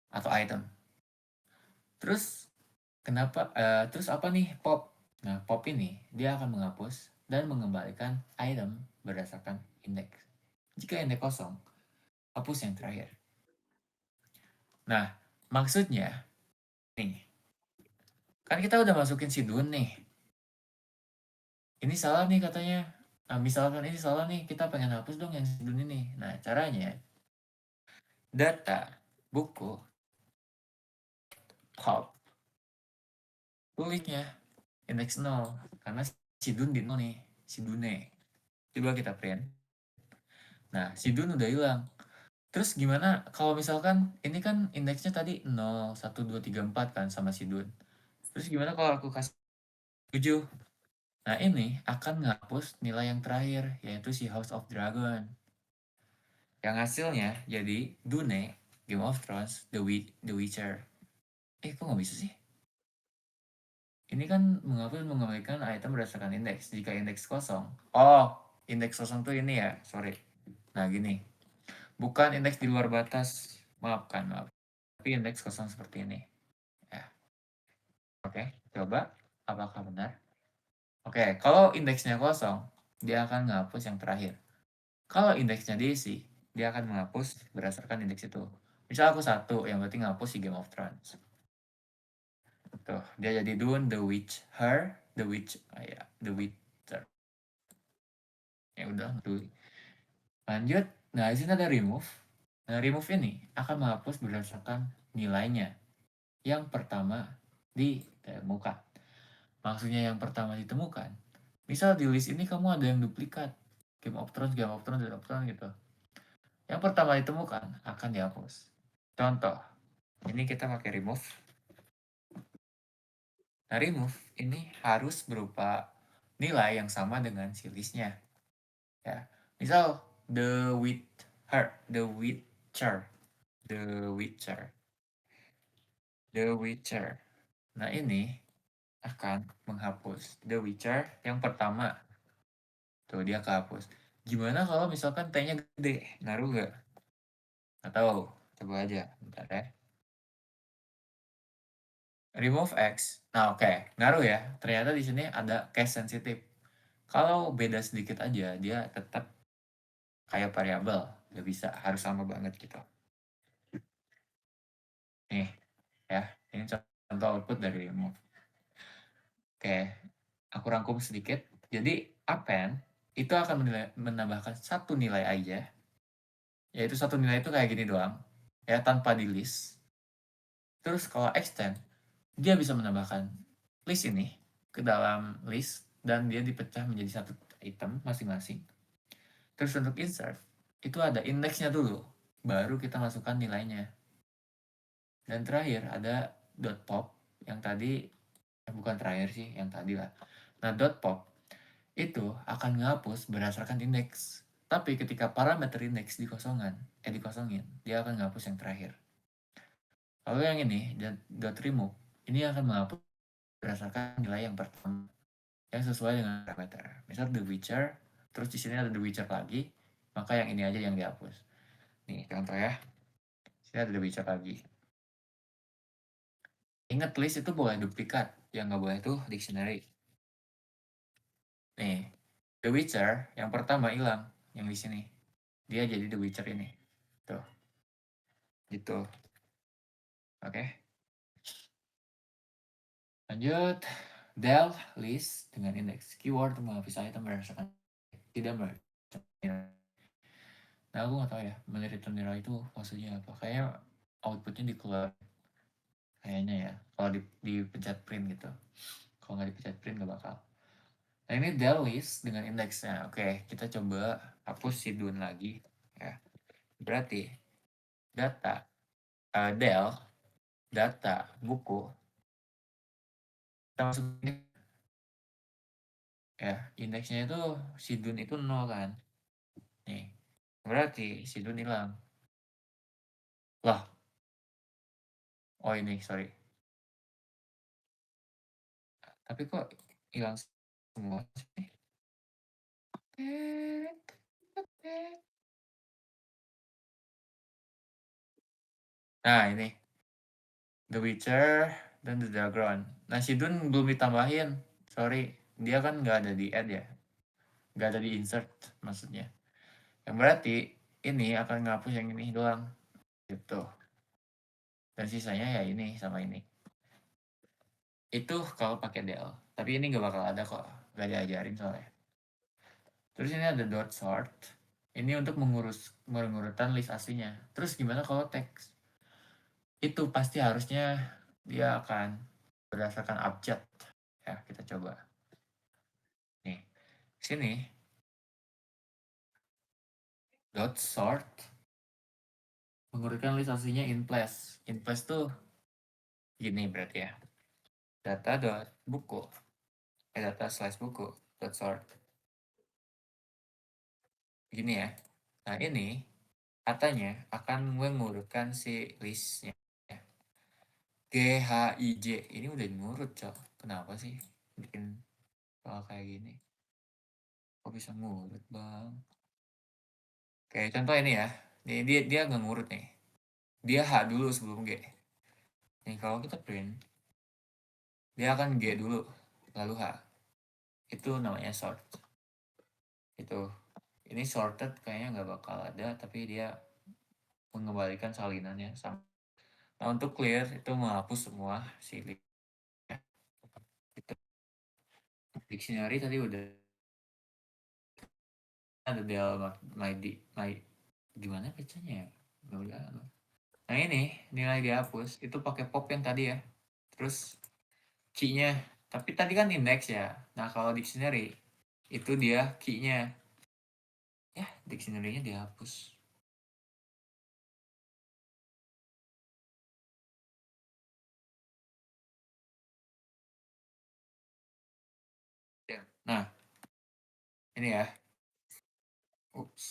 atau item. Terus apa nih pop? Nah, pop ini dia akan menghapus dan mengembalikan item berdasarkan indeks. Jika indeks kosong, hapus yang terakhir. Nah, maksudnya nih, kan kita udah masukin si Dun nih. Ini salah nih katanya. Nah, misalkan ini salah nih, kita pengen hapus dong yang si Dun ini. Nah, caranya data buku, pop, tulisnya indeks 0 karena si Dun di 0 nih, si Dune. Coba kita print. Nah, si Dun udah hilang. Terus gimana kalau misalkan ini kan indeksnya tadi 0, 1, 2, 3, 4 kan sama si Dun. Terus gimana kalau aku kasih 7? Nah, ini akan ngapus nilai yang terakhir, yaitu si House of Dragon. Yang hasilnya jadi Dune, Game of Thrones, The Witcher. Kok nggak bisa sih? Ini kan menghapus mengembalikan item berdasarkan indeks. Jika indeks kosong. Oh, indeks kosong tuh ini ya, sorry. Nah, gini. Bukan indeks di luar batas. Maafkan, maaf. Tapi indeks kosong seperti ini. Ya. Oke, coba. Apakah benar? Oke, kalau indeksnya kosong, dia akan menghapus yang terakhir. Kalau indeksnya diisi, dia akan menghapus berdasarkan indeks itu. Misal aku 1, yang berarti ngapus si Game of Thrones. Tuh, dia jadi Dune, The Witch, Her, The Witch, ya, The Witcher. Ya udah, tuh. Lanjut, nah di sini ada remove. Nah, remove ini akan menghapus berdasarkan nilainya. Yang pertama ditemukan. Maksudnya yang pertama ditemukan. Misal di list ini kamu ada yang duplikat. Game of Thrones, Game of Thrones, Game of Thrones gitu. Yang pertama ditemukan akan dihapus. Contoh, ini kita pakai remove. Nah, remove ini harus berupa nilai yang sama dengan si listnya. Ya. Misal The Witcher, The Witcher, The Witcher, The Witcher. Nah, ini akan menghapus The Witcher yang pertama. Tuh, dia kehapus. Gimana kalau misalkan T-nya gede? Ngaruh nggak? Atau coba aja, bentar ya. Remove X. Nah, oke. Ngaruh ya. Ternyata di sini ada case sensitive. Kalau beda sedikit aja, dia tetap kayak variabel. Nggak bisa, harus sama banget gitu. Nih, ya. Ini contoh output dari remove. Oke, aku rangkum sedikit. Jadi, append itu akan menambahkan satu nilai aja. Yaitu satu nilai itu kayak gini doang. Ya, tanpa di list. Terus kalau extend, dia bisa menambahkan list ini ke dalam list dan dia dipecah menjadi satu item masing-masing. Terus untuk insert, itu ada indeksnya dulu, baru kita masukkan nilainya. Dan terakhir ada dot pop yang tadi, bukan terakhir sih, yang tadi lah. Nah, dot pop itu akan ngapus berdasarkan indeks. Tapi ketika parameter indeks dikosongin, dia akan ngapus yang terakhir. Lalu yang ini, dot remove, ini akan menghapus berdasarkan nilai yang pertama yang sesuai dengan parameter. Misal The Witcher, terus di sini ada The Witcher lagi, maka yang ini aja yang dihapus. Nih contoh ya, sini ada The Witcher lagi. Ingat list itu boleh duplikat, yang nggak boleh tuh dictionary. Nih, The Witcher yang pertama hilang, yang di sini. Dia jadi The Witcher ini. Tuh, gitu. Oke. Lanjut, del list dengan indeks keyword menghapus item berdasarkan tidak merge. Nah, aku nggak tahu ya, return nilai itu maksudnya apa. Kayaknya outputnya dikeluar. Kayaknya ya, kalau dipencet print gitu. Kalau nggak dipencet print nggak bakal. Nah, ini del list dengan indeksnya. Oke, kita coba hapus si Dun lagi. Ya. Berarti data, del, data, buku, kita masukin ya, indeksnya itu si Dun itu 0 kan. Nih, berarti si Dun hilang. Lah, oh ini, sorry. Tapi kok hilang semua sih? Nah, ini. The Witcher dan The Dragon. Nah, si Dun belum ditambahin. Sorry, dia kan nggak ada di add ya. Nggak ada di insert maksudnya. Yang berarti ini akan ngapus yang ini doang. Gitu. Dan sisanya ya ini sama ini. Itu kalau pakai DL. Tapi ini nggak bakal ada kok. Nggak diajarin soalnya. Terus ini ada dot sort. Ini untuk mengurutan list aslinya. Terus gimana kalau teks? itu pasti harusnya dia akan berdasarkan abjad. Ya, kita coba. Nih, sini dot sort mengurutkan list aslinya in place. In place tuh gini berarti ya. Data dot buku. Data slash buku dot sort. Gini ya. Nah, ini katanya akan mengurutkan si listnya. GHIJ ini udah ngurut, Cok. Kenapa sih bikin soal kayak gini? Kok bisa ngurut, Bang? Kayak contoh ini ya. Nih, dia nggak ngurut nih. Dia H dulu sebelum G. Nih, kalau kita print, dia akan G dulu, lalu H. Itu namanya sort. Itu. Ini sorted kayaknya nggak bakal ada, tapi dia mengembalikan salinannya sama. Nah, untuk clear itu menghapus semua si list. Itu dictionary tadi udah ada del my gimana bacanya ya? Udah. Nah, ini nilai dihapus itu pakai pop yang tadi ya. Terus key-nya. Tapi tadi kan index ya. Nah, kalau dictionary itu dia key-nya. Ya, dictionary-nya dihapus. Nah, ini ya. Ups.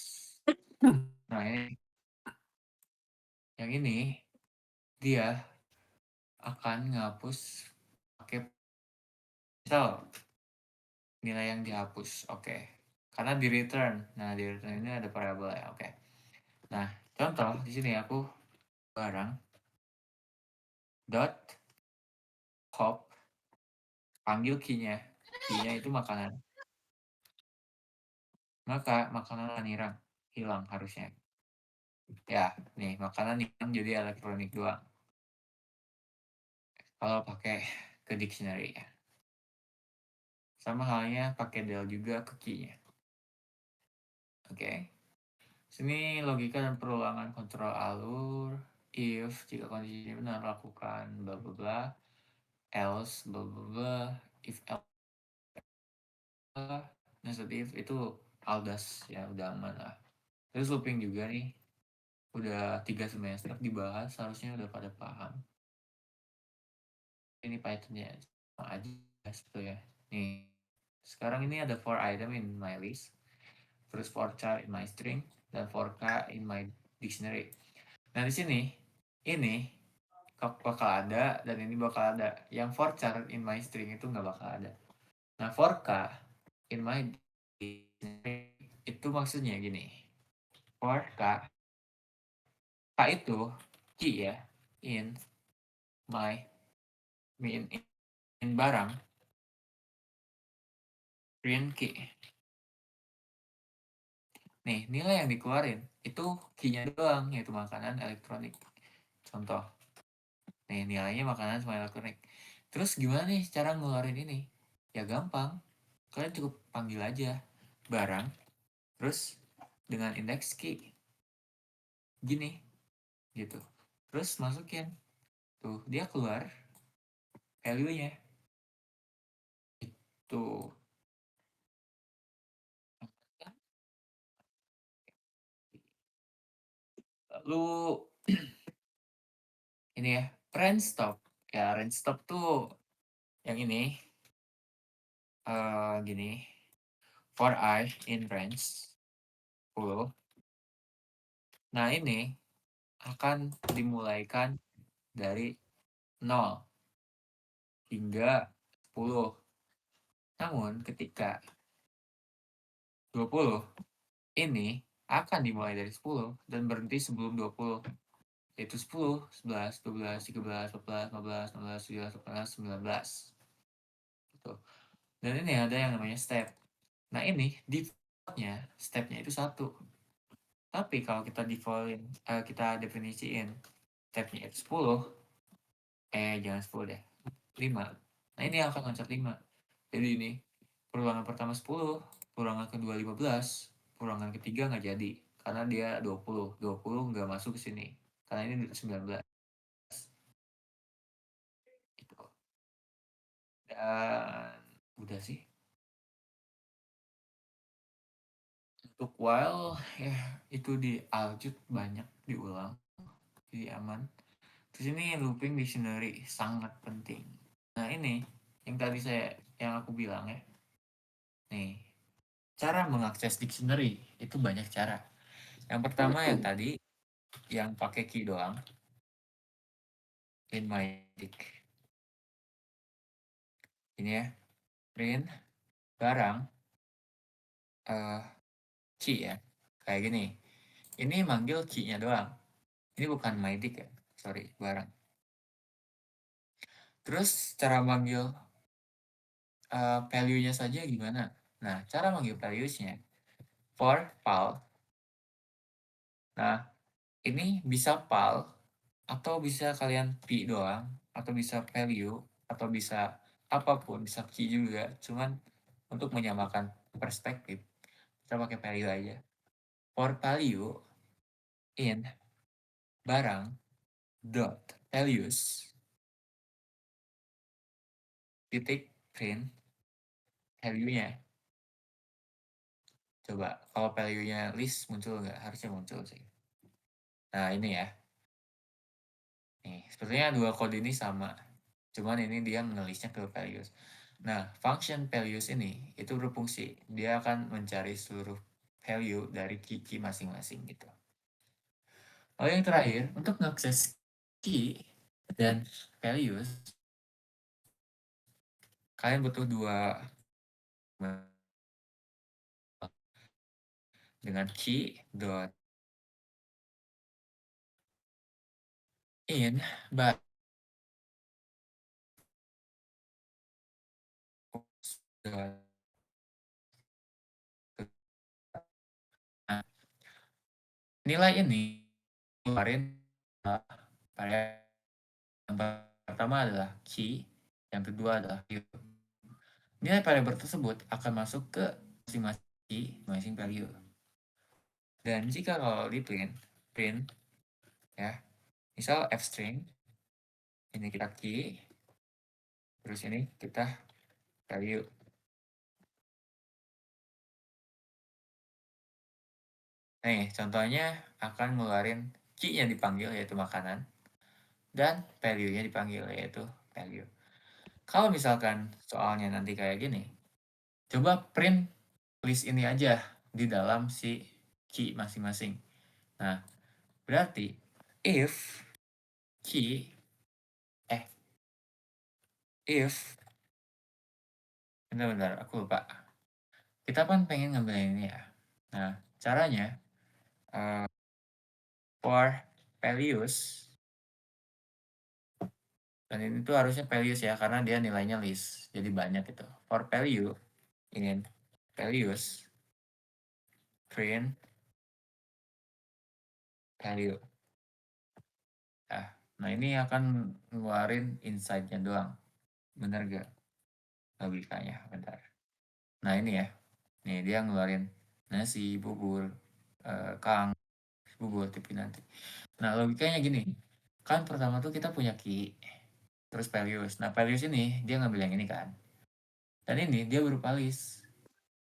Nah, ini yang ini dia akan ngapus pakai misal nilai yang dihapus. Oke. Karena di return. Nah, di return ini ada variabel ya. Oke. Nah, contoh di sini aku barang dot hop panggil key-nya. Key-nya itu makanan. Maka makanan akan hilang harusnya. Ya, nih makanan hilang jadi elektronik doang. Kalau pakai ke dictionary ya. Sama halnya pakai del juga ke key-nya. Oke. Sini logika dan perulangan kontrol alur. If jika kondisi ini benar lakukan bla bla bla. Else bla bla bla. If else nested if itu aldas ya udah aman lah. Terus looping juga nih. Udah 3 semester dibahas harusnya udah pada paham. Ini Pythonnya sama aja gitu ya. Nih, sekarang ini ada for item in my list, terus for char in my string, dan for k in my dictionary. Nah, di sini ini bakal ada dan ini bakal ada. Yang for char in my string itu nggak bakal ada. Nah, for k in my dictionary itu maksudnya gini. For k itu key ya in my in barang print key. Nih, nilai yang dikeluarin itu key-nya doang, yaitu makanan elektronik. Contoh, nih nilainya makanan sama elektronik. Terus gimana nih cara ngeluarin ini? Ya gampang, kalian cukup panggil aja barang, terus dengan indeks key, gini, gitu. Terus masukin, tuh dia keluar value-nya. Itu. Lalu ini ya, range stop. Ya, range stop tuh yang ini, gini, for I in range 10. Nah, ini akan dimulaikan dari 0 hingga 10. Namun, ketika 20, ini akan dimulai dari 10 dan berhenti sebelum 20, yaitu 10, 11, 12, 13, 14, 15, 16, 17, 18, 19. Gitu. Dan ini ada yang namanya step. Nah, ini defaultnya stepnya itu 1. Tapi kalau kita defaultin, kita definisiin stepnya itu 10, jangan 10 deh, 5. Nah, ini akan loncat 5. Jadi ini perulangan pertama 10, perulangan kedua 15, perulangan ketiga nggak jadi karena dia 20 nggak masuk ke sini karena ini 19. Dan udah sih. Untuk while ya itu dialjut banyak diulang, jadi aman. Terus ini looping dictionary sangat penting. Nah ini yang tadi yang aku bilang ya. Nih, cara mengakses dictionary itu banyak cara. Yang pertama yang tadi yang pakai key doang, in my dick. Ini ya, print barang key ya. Kayak gini. Ini manggil key-nya doang. Ini bukan my dick ya. Sorry, barang. Terus cara manggil value-nya saja gimana? Nah, cara manggil values-nya for pal. Nah, ini bisa pal atau bisa kalian p doang atau bisa value atau bisa apapun, bisa key juga. Cuman untuk menyamakan perspektif, kita pakai value aja. For value in barang dot values titik print value-nya. Coba kalau value-nya list muncul nggak? Harusnya muncul sih. Nah ini ya. Nih, sepertinya dua kode ini sama. Cuman ini dia ngelisnya ke values. Nah, function values ini itu berfungsi. Dia akan mencari seluruh value dari key masing-masing gitu. Lalu yang terakhir, untuk mengakses key dan values, kalian butuh dua dengan key dot in but nah, nilai ini keluarin variabel yang pertama adalah key, yang kedua adalah value. Nilai variabel tersebut akan masuk ke masing-masing key, masing value. Dan jika kalau di print ya, misal f string, ini kita key, terus ini kita value. Nih, contohnya akan ngeluarin key-nya dipanggil yaitu makanan dan value-nya dipanggil yaitu value. Kalau misalkan soalnya nanti kayak gini, coba print list ini aja di dalam si key masing-masing. Nah, berarti if key if bentar-bentar aku lupa. Kita kan pengen ngambil ini ya. Nah, caranya for values dan ini tuh harusnya values ya karena dia nilainya list. Jadi banyak itu. For value ingin values print value. Nah ini akan ngeluarin insight-nya doang. Bener gak logikanya? Bentar. Nah ini ya. Nih dia ngeluarin nasi, bubur, kang, bubur, tipi nanti. Nah logikanya gini. Kan pertama tuh kita punya key. Terus values. Nah values ini dia ngambil yang ini kan. Dan ini dia berupa list.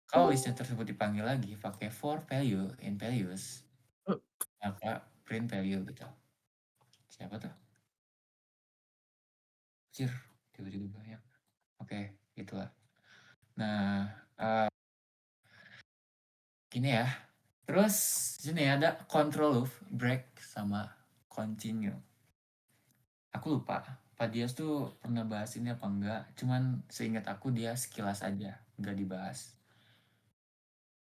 Kalau listnya tersebut dipanggil lagi pakai for value in values, maka print value gitu. Siapa tuh? Cir, tiba-tiba banyak. Oke, itulah. Nah, gini ya. Terus sini ada control loop, break, sama continue. Aku lupa, Pak Dias tuh pernah bahas ini apa enggak. Cuman seingat aku dia sekilas aja, enggak dibahas.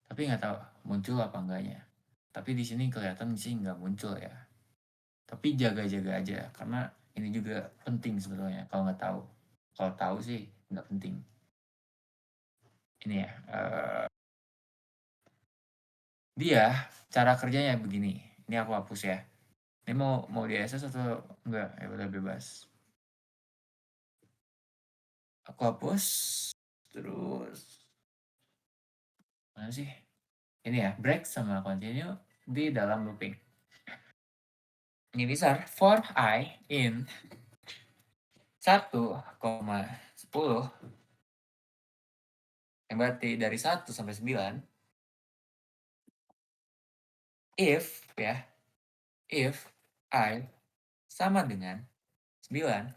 Tapi nggak tahu muncul apa enggaknya. Tapi di sini kelihatan sih nggak muncul ya. Tapi jaga-jaga aja karena ini juga penting sebetulnya kalau nggak tahu. Kalau tahu sih nggak penting. Ini ya, dia cara kerjanya begini. Ini aku hapus ya. Ini mau di SS atau enggak? Ya udah bebas. Aku hapus. Terus mana sih? Ini ya, break sama continue di dalam looping. Ini besar for I in 1, 10. Yang berarti dari 1 sampai 9, if ya, if I sama dengan 9,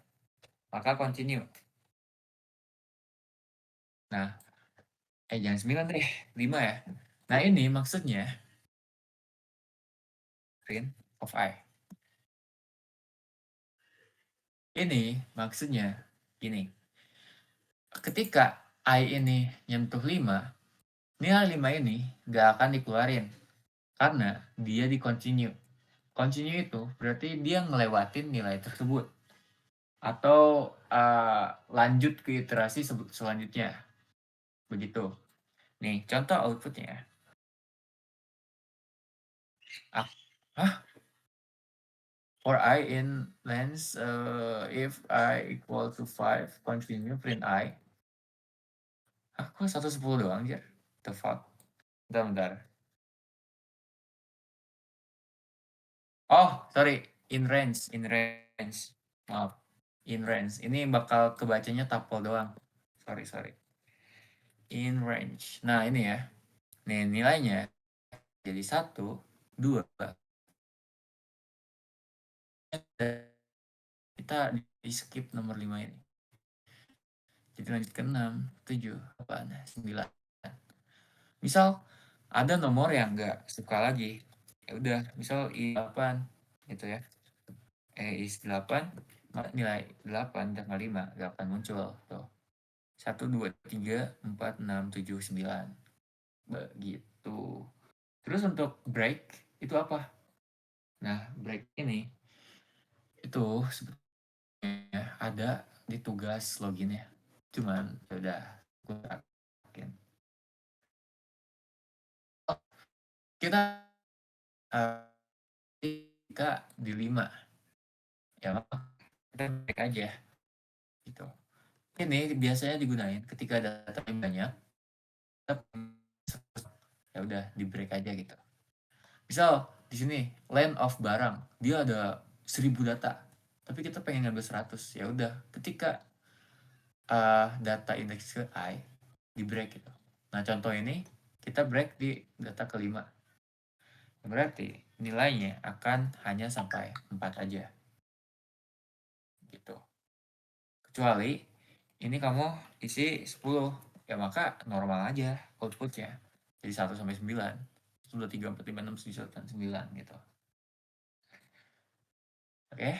maka continue. Nah, jangan 9 deh, 5 ya. Nah, ini maksudnya print of I. Ini maksudnya gini. Ketika I ini nyentuh 5, nilai 5 ini nggak akan dikeluarin karena dia di continue. Continue itu berarti dia ngelewatin nilai tersebut atau lanjut ke iterasi selanjutnya. Begitu. Nih, contoh outputnya. Hah? For I in length, if I equal to 5, continue print I. Kok 110 doang, Jar? The fuck? Bentar. Oh, sorry. In range. Maaf. In range. Ini bakal kebacanya tuple doang. Sorry. In range. Nah, ini ya. Nih, nilainya jadi 1, 2. Kita di skip nomor 5 ini. Jadi lanjut ke 6, 7, 8, 9. Misal ada nomor yang nggak suka lagi. Ya udah, misal I8 gitu ya. I8 nilai 8 tanggal 5 nggak akan muncul tuh. 1, 2, 3, 4, 6, 7, 9. Begitu. Terus untuk break itu apa? Nah, break ini itu sebetulnya ada di tugas loginnya. Cuman ya udah gue yakin. Kita ketika di 5 ya kita break aja gitu. Ini biasanya digunain ketika data banyak, ya udah di break aja gitu. Misal di sini line of barang, dia ada 1000 data, tapi kita pengen ngambil 100, ya udah ketika data indeks ke I di break gitu. Nah, contoh ini kita break di data kelima. Berarti nilainya akan hanya sampai 4 aja. Gitu. Kecuali ini kamu isi 10, ya maka normal aja outputnya. Jadi 1 sampai 9. 1, 2, 3, 4, 5, 6, 7, 8, 9 gitu. Oke.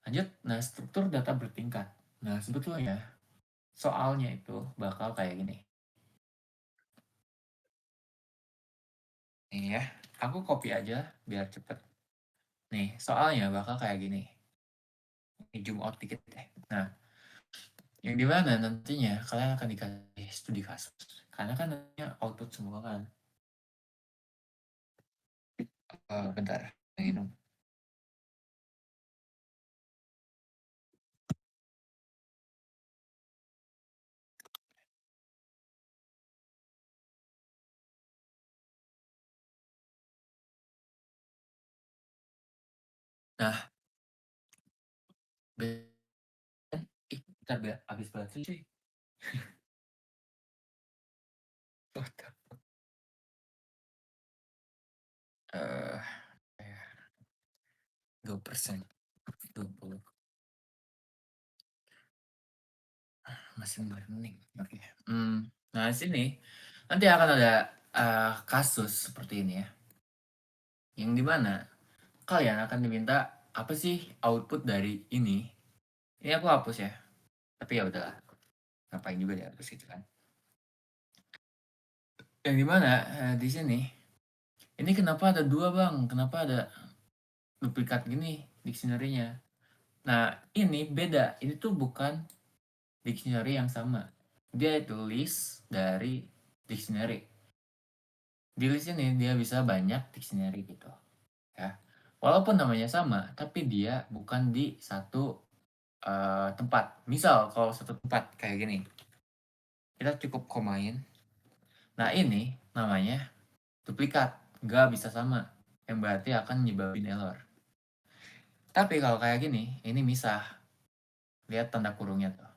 Lanjut. Nah, struktur data bertingkat. Nah, sebetulnya soalnya itu bakal kayak gini. Nih ya, aku copy aja biar cepet. Nih, soalnya bakal kayak gini. Ini zoom out dikit deh. Nah, yang dimana nantinya kalian akan dikasih studi kasus. Karena kan nantinya output semua kan. Bentar, minum. Nah, bentar habis baterai cuy. Eh, 2%, 20. Masih burning. Oke. Nah, di sini nanti akan ada kasus seperti ini ya. Yang dimana kalian akan diminta apa sih output dari ini. Ini aku hapus ya. Tapi ya udahlah. Ngapain juga dihapus gitu kan. Yang dimana di sini ini kenapa ada 2 bang? Kenapa ada duplikat gini dictionary-nya? Nah, ini beda. Ini tuh bukan dictionary yang sama. Dia itu list dari dictionary. Di list ini dia bisa banyak dictionary gitu. Ya. Walaupun namanya sama, tapi dia bukan di satu tempat. Misal kalau satu tempat kayak gini. Kita cukup komain. Nah, ini namanya duplikat. Nggak bisa sama. Yang berarti akan nyebabin error. Tapi kalau kayak gini, ini misah. Lihat tanda kurungnya tuh.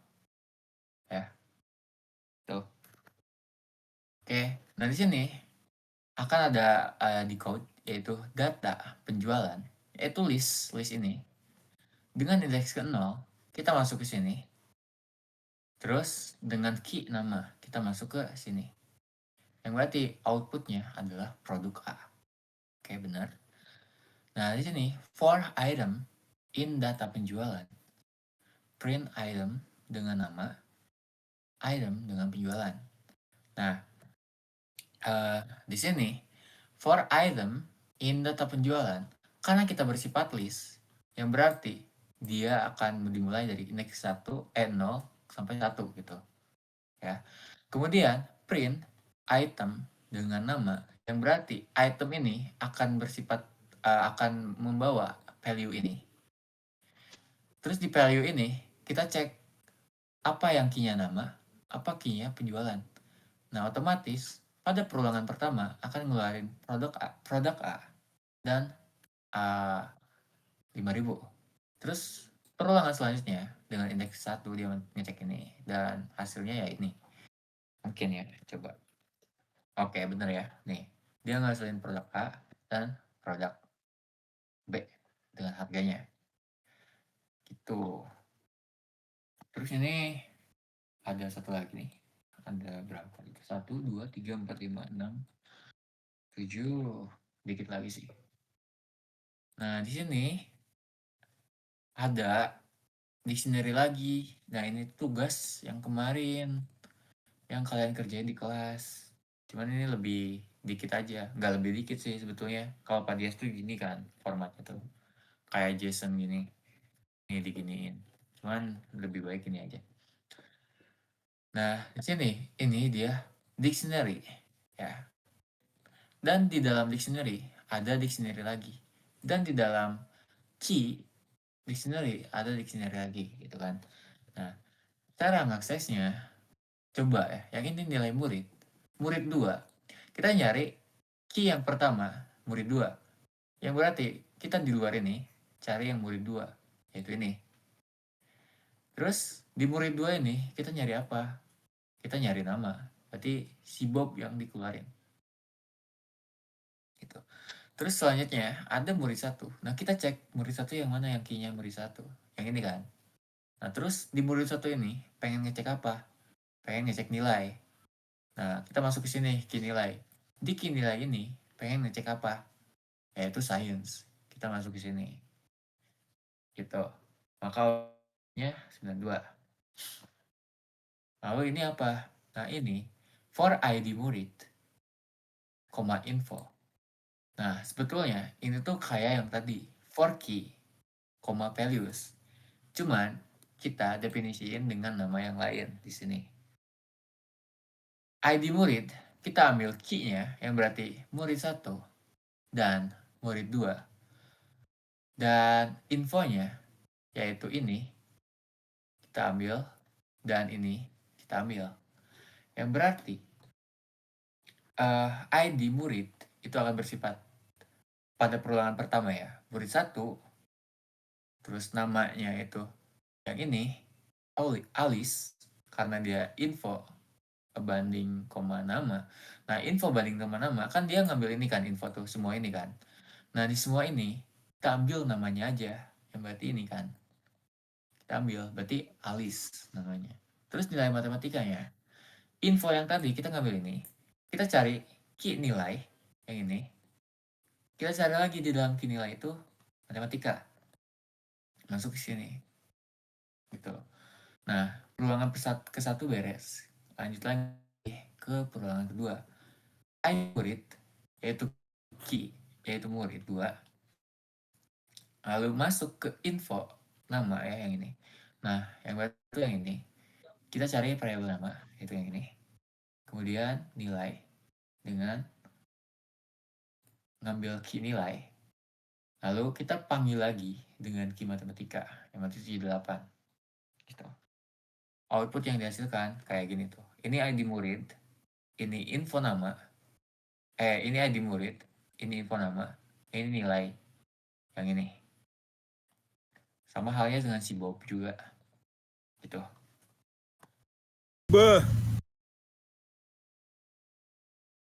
Tuh. Oke, nah di sini akan ada di code yaitu data penjualan, yaitu list ini. Dengan indeks ke 0, kita masuk ke sini. Terus dengan key nama, kita masuk ke sini. Yang berarti outputnya adalah produk A. Oke, benar. Nah, di sini for item in data penjualan. Print item dengan nama, item dengan penjualan. Nah, di sini for item in data penjualan, karena kita bersifat list, yang berarti dia akan dimulai dari indeks 0 sampai 1 gitu. Ya. Kemudian print item dengan nama, yang berarti item ini akan bersifat akan membawa value ini. Terus di value ini kita cek apa yang key-nya nama, apa key-nya penjualan. Nah, otomatis pada perulangan pertama akan ngeluarin produk A dan 5.000. Terus perulangan selanjutnya dengan indeks 1 dia ngecek ini dan hasilnya ya ini. Mungkin ya, coba. Oke, bener ya. Nih, dia ngasilin produk A dan produk B dengan harganya. Gitu. Terus ini ada satu lagi nih. Ada berapa? 1, 2, 3, 4, 5, 6, 7. Dikit lagi sih. Nah, di sini ada dictionary lagi. Nah, ini tugas yang kemarin yang kalian kerjain di kelas. Cuman ini lebih dikit aja. Nggak lebih dikit sih sebetulnya. Kalau Padias tuh gini kan formatnya tuh. Kayak JSON gini. Ini diginiin. Cuman lebih baik ini aja. Nah, di sini ini dia dictionary ya. Dan di dalam dictionary ada dictionary lagi. Dan di dalam key dictionary ada dictionary lagi gitu kan. Nah, cara ngaksesnya coba ya. Yang ini nilai murid. Murid 2. Kita nyari key yang pertama, murid 2. Yang berarti kita di luar ini cari yang murid 2, yaitu ini. Terus di murid 2 ini kita nyari apa? Kita nyari nama. Berarti si Bob yang dikeluarin. Gitu. Terus selanjutnya ada murid 1. Nah, kita cek murid 1 yang mana yang key-nya murid 1. Yang ini kan. Nah, terus di murid 1 ini pengen ngecek apa? Pengen ngecek nilai. Nah, kita masuk ke sini, key nilai. Di key nilai ini pengen ngecek apa? Yaitu science. Kita masuk ke sini. Gitu. Maka nya 92. Lalu ini apa? Nah, ini for ID murid, info. Nah, sebetulnya ini tuh kayak yang tadi, for key, values. Cuman kita definisiin dengan nama yang lain di sini. ID murid, kita ambil key-nya yang berarti murid 1 dan murid 2. Dan infonya yaitu ini kita ambil dan ini kita ambil. Yang berarti ID murid itu akan bersifat pada perulangan pertama ya, murid 1, terus namanya itu yang ini, Alice, karena dia info banding koma nama. Nah, info banding nama kan dia ngambil ini kan, info tuh semua ini kan. Nah, di semua ini kita ambil namanya aja, yang berarti ini kan. Kita ambil, berarti Alice namanya. Terus nilai matematikanya, info yang tadi kita ngambil ini, kita cari key nilai yang ini. Kita cari lagi di dalam key nilai itu matematika. Masuk ke sini. Gitu. Nah, perulangan ke satu beres. Lanjut lagi ke perulangan kedua. Murid, yaitu key, yaitu murid 2. Lalu masuk ke info nama ya yang ini. Nah, yang baru itu yang ini. Kita cari variabel nama, yaitu yang ini. Kemudian nilai dengan ngambil key nilai. Lalu kita panggil lagi dengan key matematika, yang berarti 78. Gitu. Output yang dihasilkan kayak gini tuh. Ini ID murid, ini info nama, ini ID murid, ini info nama, ini nilai, yang ini. Sama halnya dengan si Bob juga. Gitu. Beuh.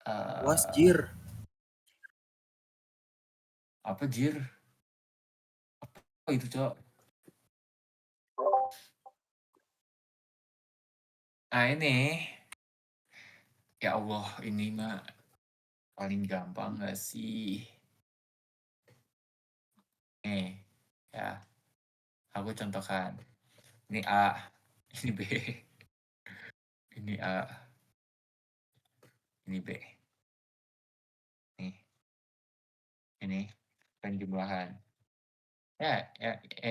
Was Eh, jir. apa jir? Oh itu cok. Nah ini, ya Allah ini mah paling gampang gak sih? Nih, ya aku contohkan. Ini A, ini B, ini A, ini B. Nih, ini penjumlahan. Ya,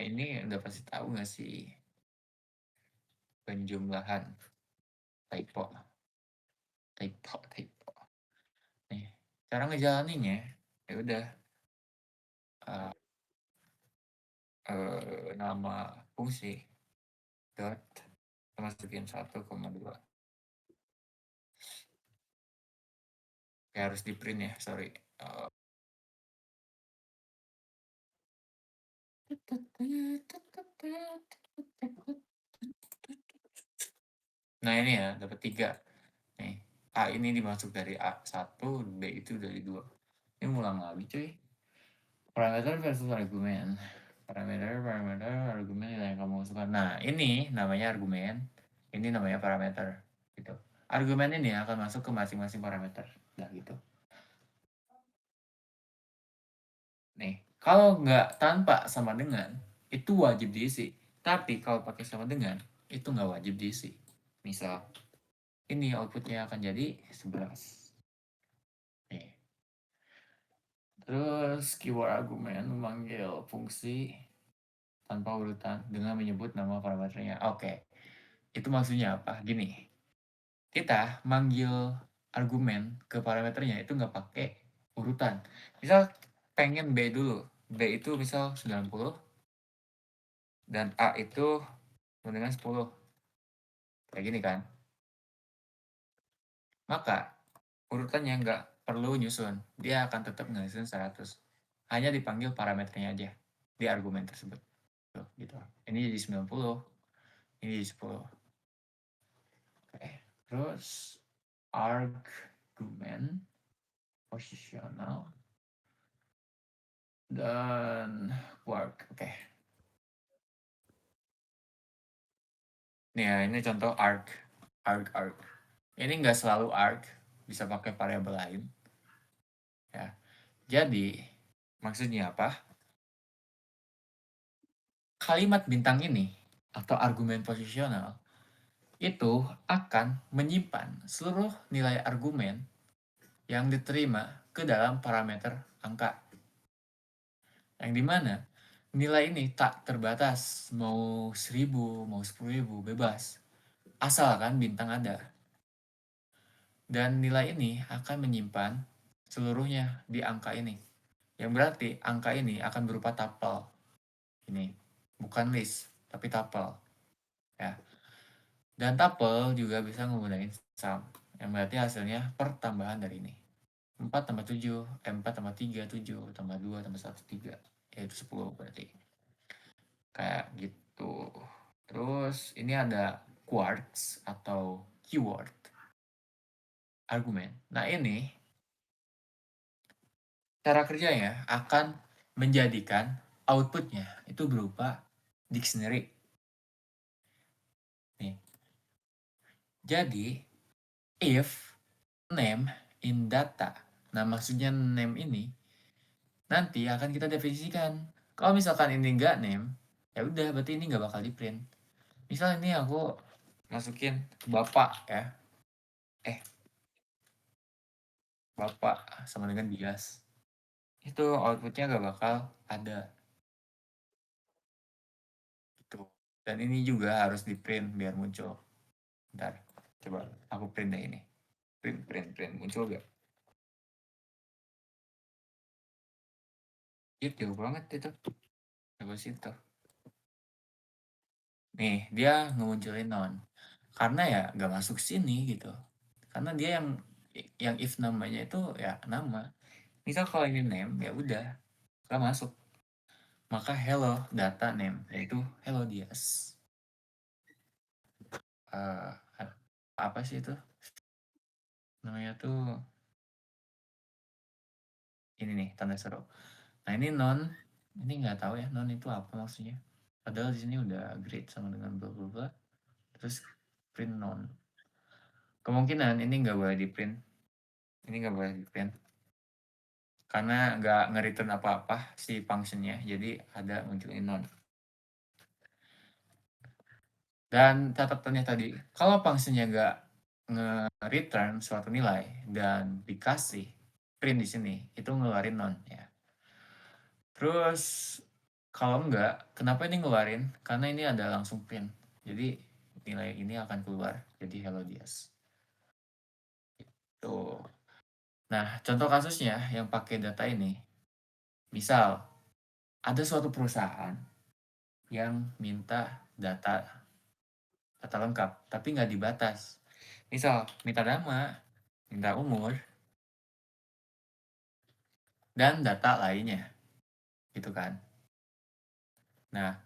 ini udah pasti tahu gak sih? Penjumlahan. Typo, typo. Nih, cara ngejalaninnya, ya udah eh, nama fungsi dot masukin 1,2. Ya harus di print ya, sorry. Eh, nah ini ya, dapat 3. Nih, A ini dimasuk dari A1, B itu dari 2. Ini ngulang lagi cuy. Parameter versus argumen. Parameter, argumen nilai yang kamu masukkan. Nah, ini namanya argumen. Ini namanya parameter. Gitu. Argumen ini akan masuk ke masing-masing parameter. Nah, gitu. Nih, kalau nggak tanpa sama dengan, itu wajib diisi. Tapi kalau pakai sama dengan, itu nggak wajib diisi. Misal, ini outputnya akan jadi 11. Nih. Terus keyword argumen memanggil fungsi tanpa urutan dengan menyebut nama parameternya. Oke, itu maksudnya apa? Gini, kita manggil argumen ke parameternya itu nggak pakai urutan. Misal pengen B dulu. B itu misal 90 dan A itu dengan 10. Kayak gini kan. Maka urutannya nggak perlu nyusun. Dia akan tetap ngasihin 100. Hanya dipanggil parameternya aja di argumen tersebut. Tuh, gitu. Ini jadi 90, ini jadi 10. Oke. Terus argumen posisional dan work. Oke. Nih ya, ini contoh arg. Arg. Ini nggak selalu arg, bisa pakai variabel lain. Ya. Jadi, maksudnya apa? Kalimat bintang ini atau argumen posisional itu akan menyimpan seluruh nilai argumen yang diterima ke dalam parameter angka. Yang dimana nilai ini tak terbatas, mau 1000, mau 10.000, bebas. Asalkan bintang ada. Dan nilai ini akan menyimpan seluruhnya di angka ini. Yang berarti angka ini akan berupa tuple. Ini bukan list, tapi tuple. Ya. Dan tuple juga bisa menggunakan sum. Yang berarti hasilnya pertambahan dari ini. 4 tambah 7, 4 tambah 3, 7, tambah 2, tambah 1, 3. Yaitu 10 berarti. Kayak gitu. Terus ini ada quartz atau keyword argumen. Nah ini cara kerjanya akan menjadikan outputnya itu berupa dictionary. Nih. Jadi if name in data. Nah maksudnya name ini nanti akan kita definisikan. Kalau misalkan ini enggak name, ya udah berarti ini nggak bakal di print. Misal ini aku masukin bapak ya, bapak sama dengan bias. Itu outputnya nggak bakal ada gitu. Dan ini juga harus di print biar muncul. Bentar, coba aku print deh ini. Print, muncul gak? Iya jauh banget itu. Coba situ. Nih, dia ngemunculin non. Karena ya nggak masuk sini gitu. Karena dia yang if namanya itu ya nama. Misal kalau ini name ya udah nggak masuk. Maka hello data name yaitu hello Dias. Eh, apa sih itu? Namanya tuh Ini nih tanda seru. Nah ini non, ini nggak tahu ya non itu apa maksudnya. Padahal di sini udah great sama dengan bla bla bla. Terus print non. Kemungkinan ini nggak boleh di print. Ini nggak boleh di print. Karena nggak nge-return apa-apa si functionnya. Jadi ada munculin non. Dan catatannya tadi, kalau functionnya nggak nge-return suatu nilai dan dikasih print di sini, itu ngeluarin non ya. Terus kalau enggak, kenapa ini ngeluarin? Karena ini ada langsung print. Jadi nilai ini akan keluar jadi hello Dias. Tuh. Nah, contoh kasusnya yang pakai data ini, misal ada suatu perusahaan yang minta data data lengkap, tapi nggak dibatas. Misal minta nama, minta umur, dan data lainnya, gitu kan. Nah,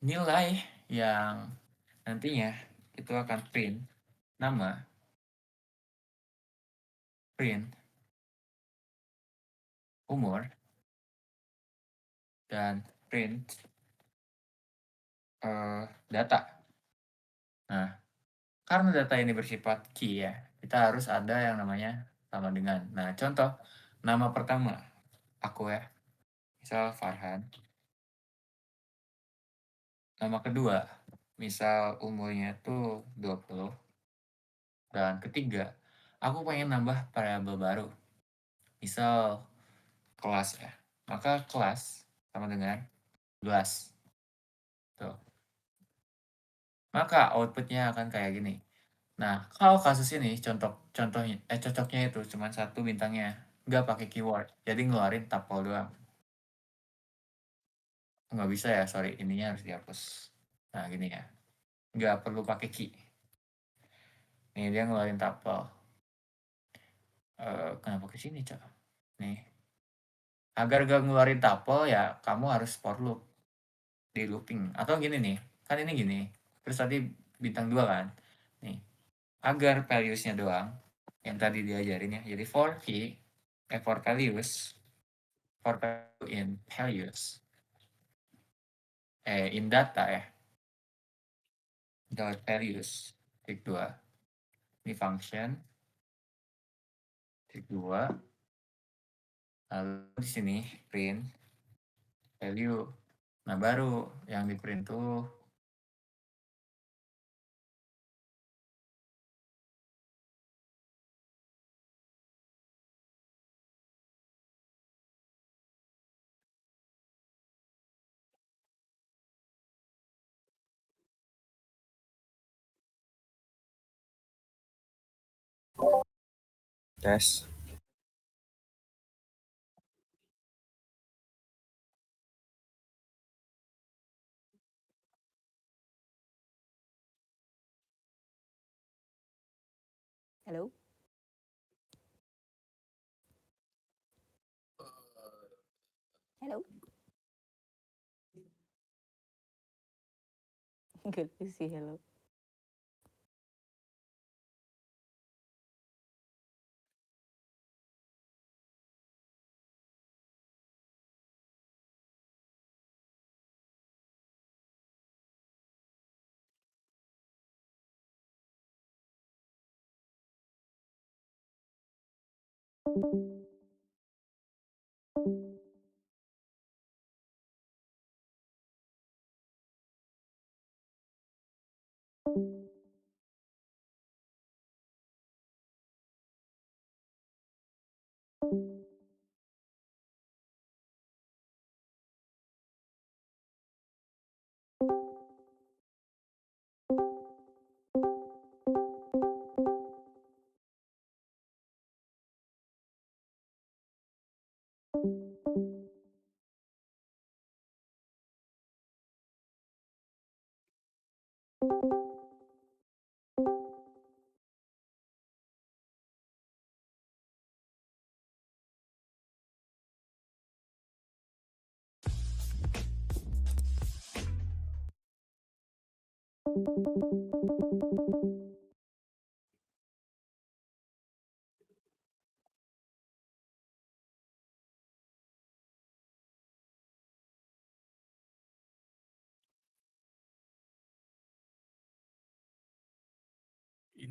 nilai yang nantinya itu akan print nama, print umur, dan print data. Nah, karena data ini bersifat key ya, kita harus ada yang namanya sama dengan. Nah, contoh nama pertama aku ya, misal Farhan. Nama kedua, misal umurnya itu 20. Dan ketiga, aku pengen nambah variabel baru, misal kelas ya. Maka kelas sama dengan 11. Tuh. Maka outputnya akan kayak gini. Nah, kalau kasus ini cocoknya itu cuma satu bintangnya, nggak pakai keyword, jadi ngeluarin tuple doang. Nggak bisa ya, sorry, ininya harus dihapus. Nah, gini ya, nggak perlu pakai key. Nih, dia ngeluarin tuple. Kenapa ke sini, Cok? Nih, agar gak ngeluarin tuple ya, kamu harus for loop di looping. Atau gini nih, kan ini gini, terus tadi bintang 2 kan? Nih, agar values-nya doang, yang tadi diajarin ya, jadi for key, for values, for value in values, in data ya, dot values, titik 2, ini function, titik 2, lalu di sini print value. Nah, baru yang di print tuh tes. Hello? Hello? Good to see hello.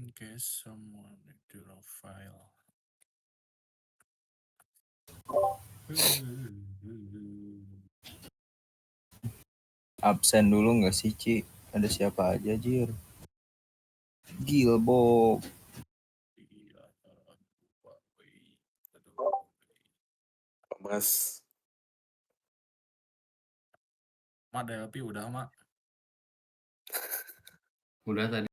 in case someone need your file. Absen dulu nggak sih, Ci? Ada siapa aja, Jir? Gilbob. Iya, lupa, wei. Aduh, wei. Mas, Mak Delpi udah, Mak. Udah tadi.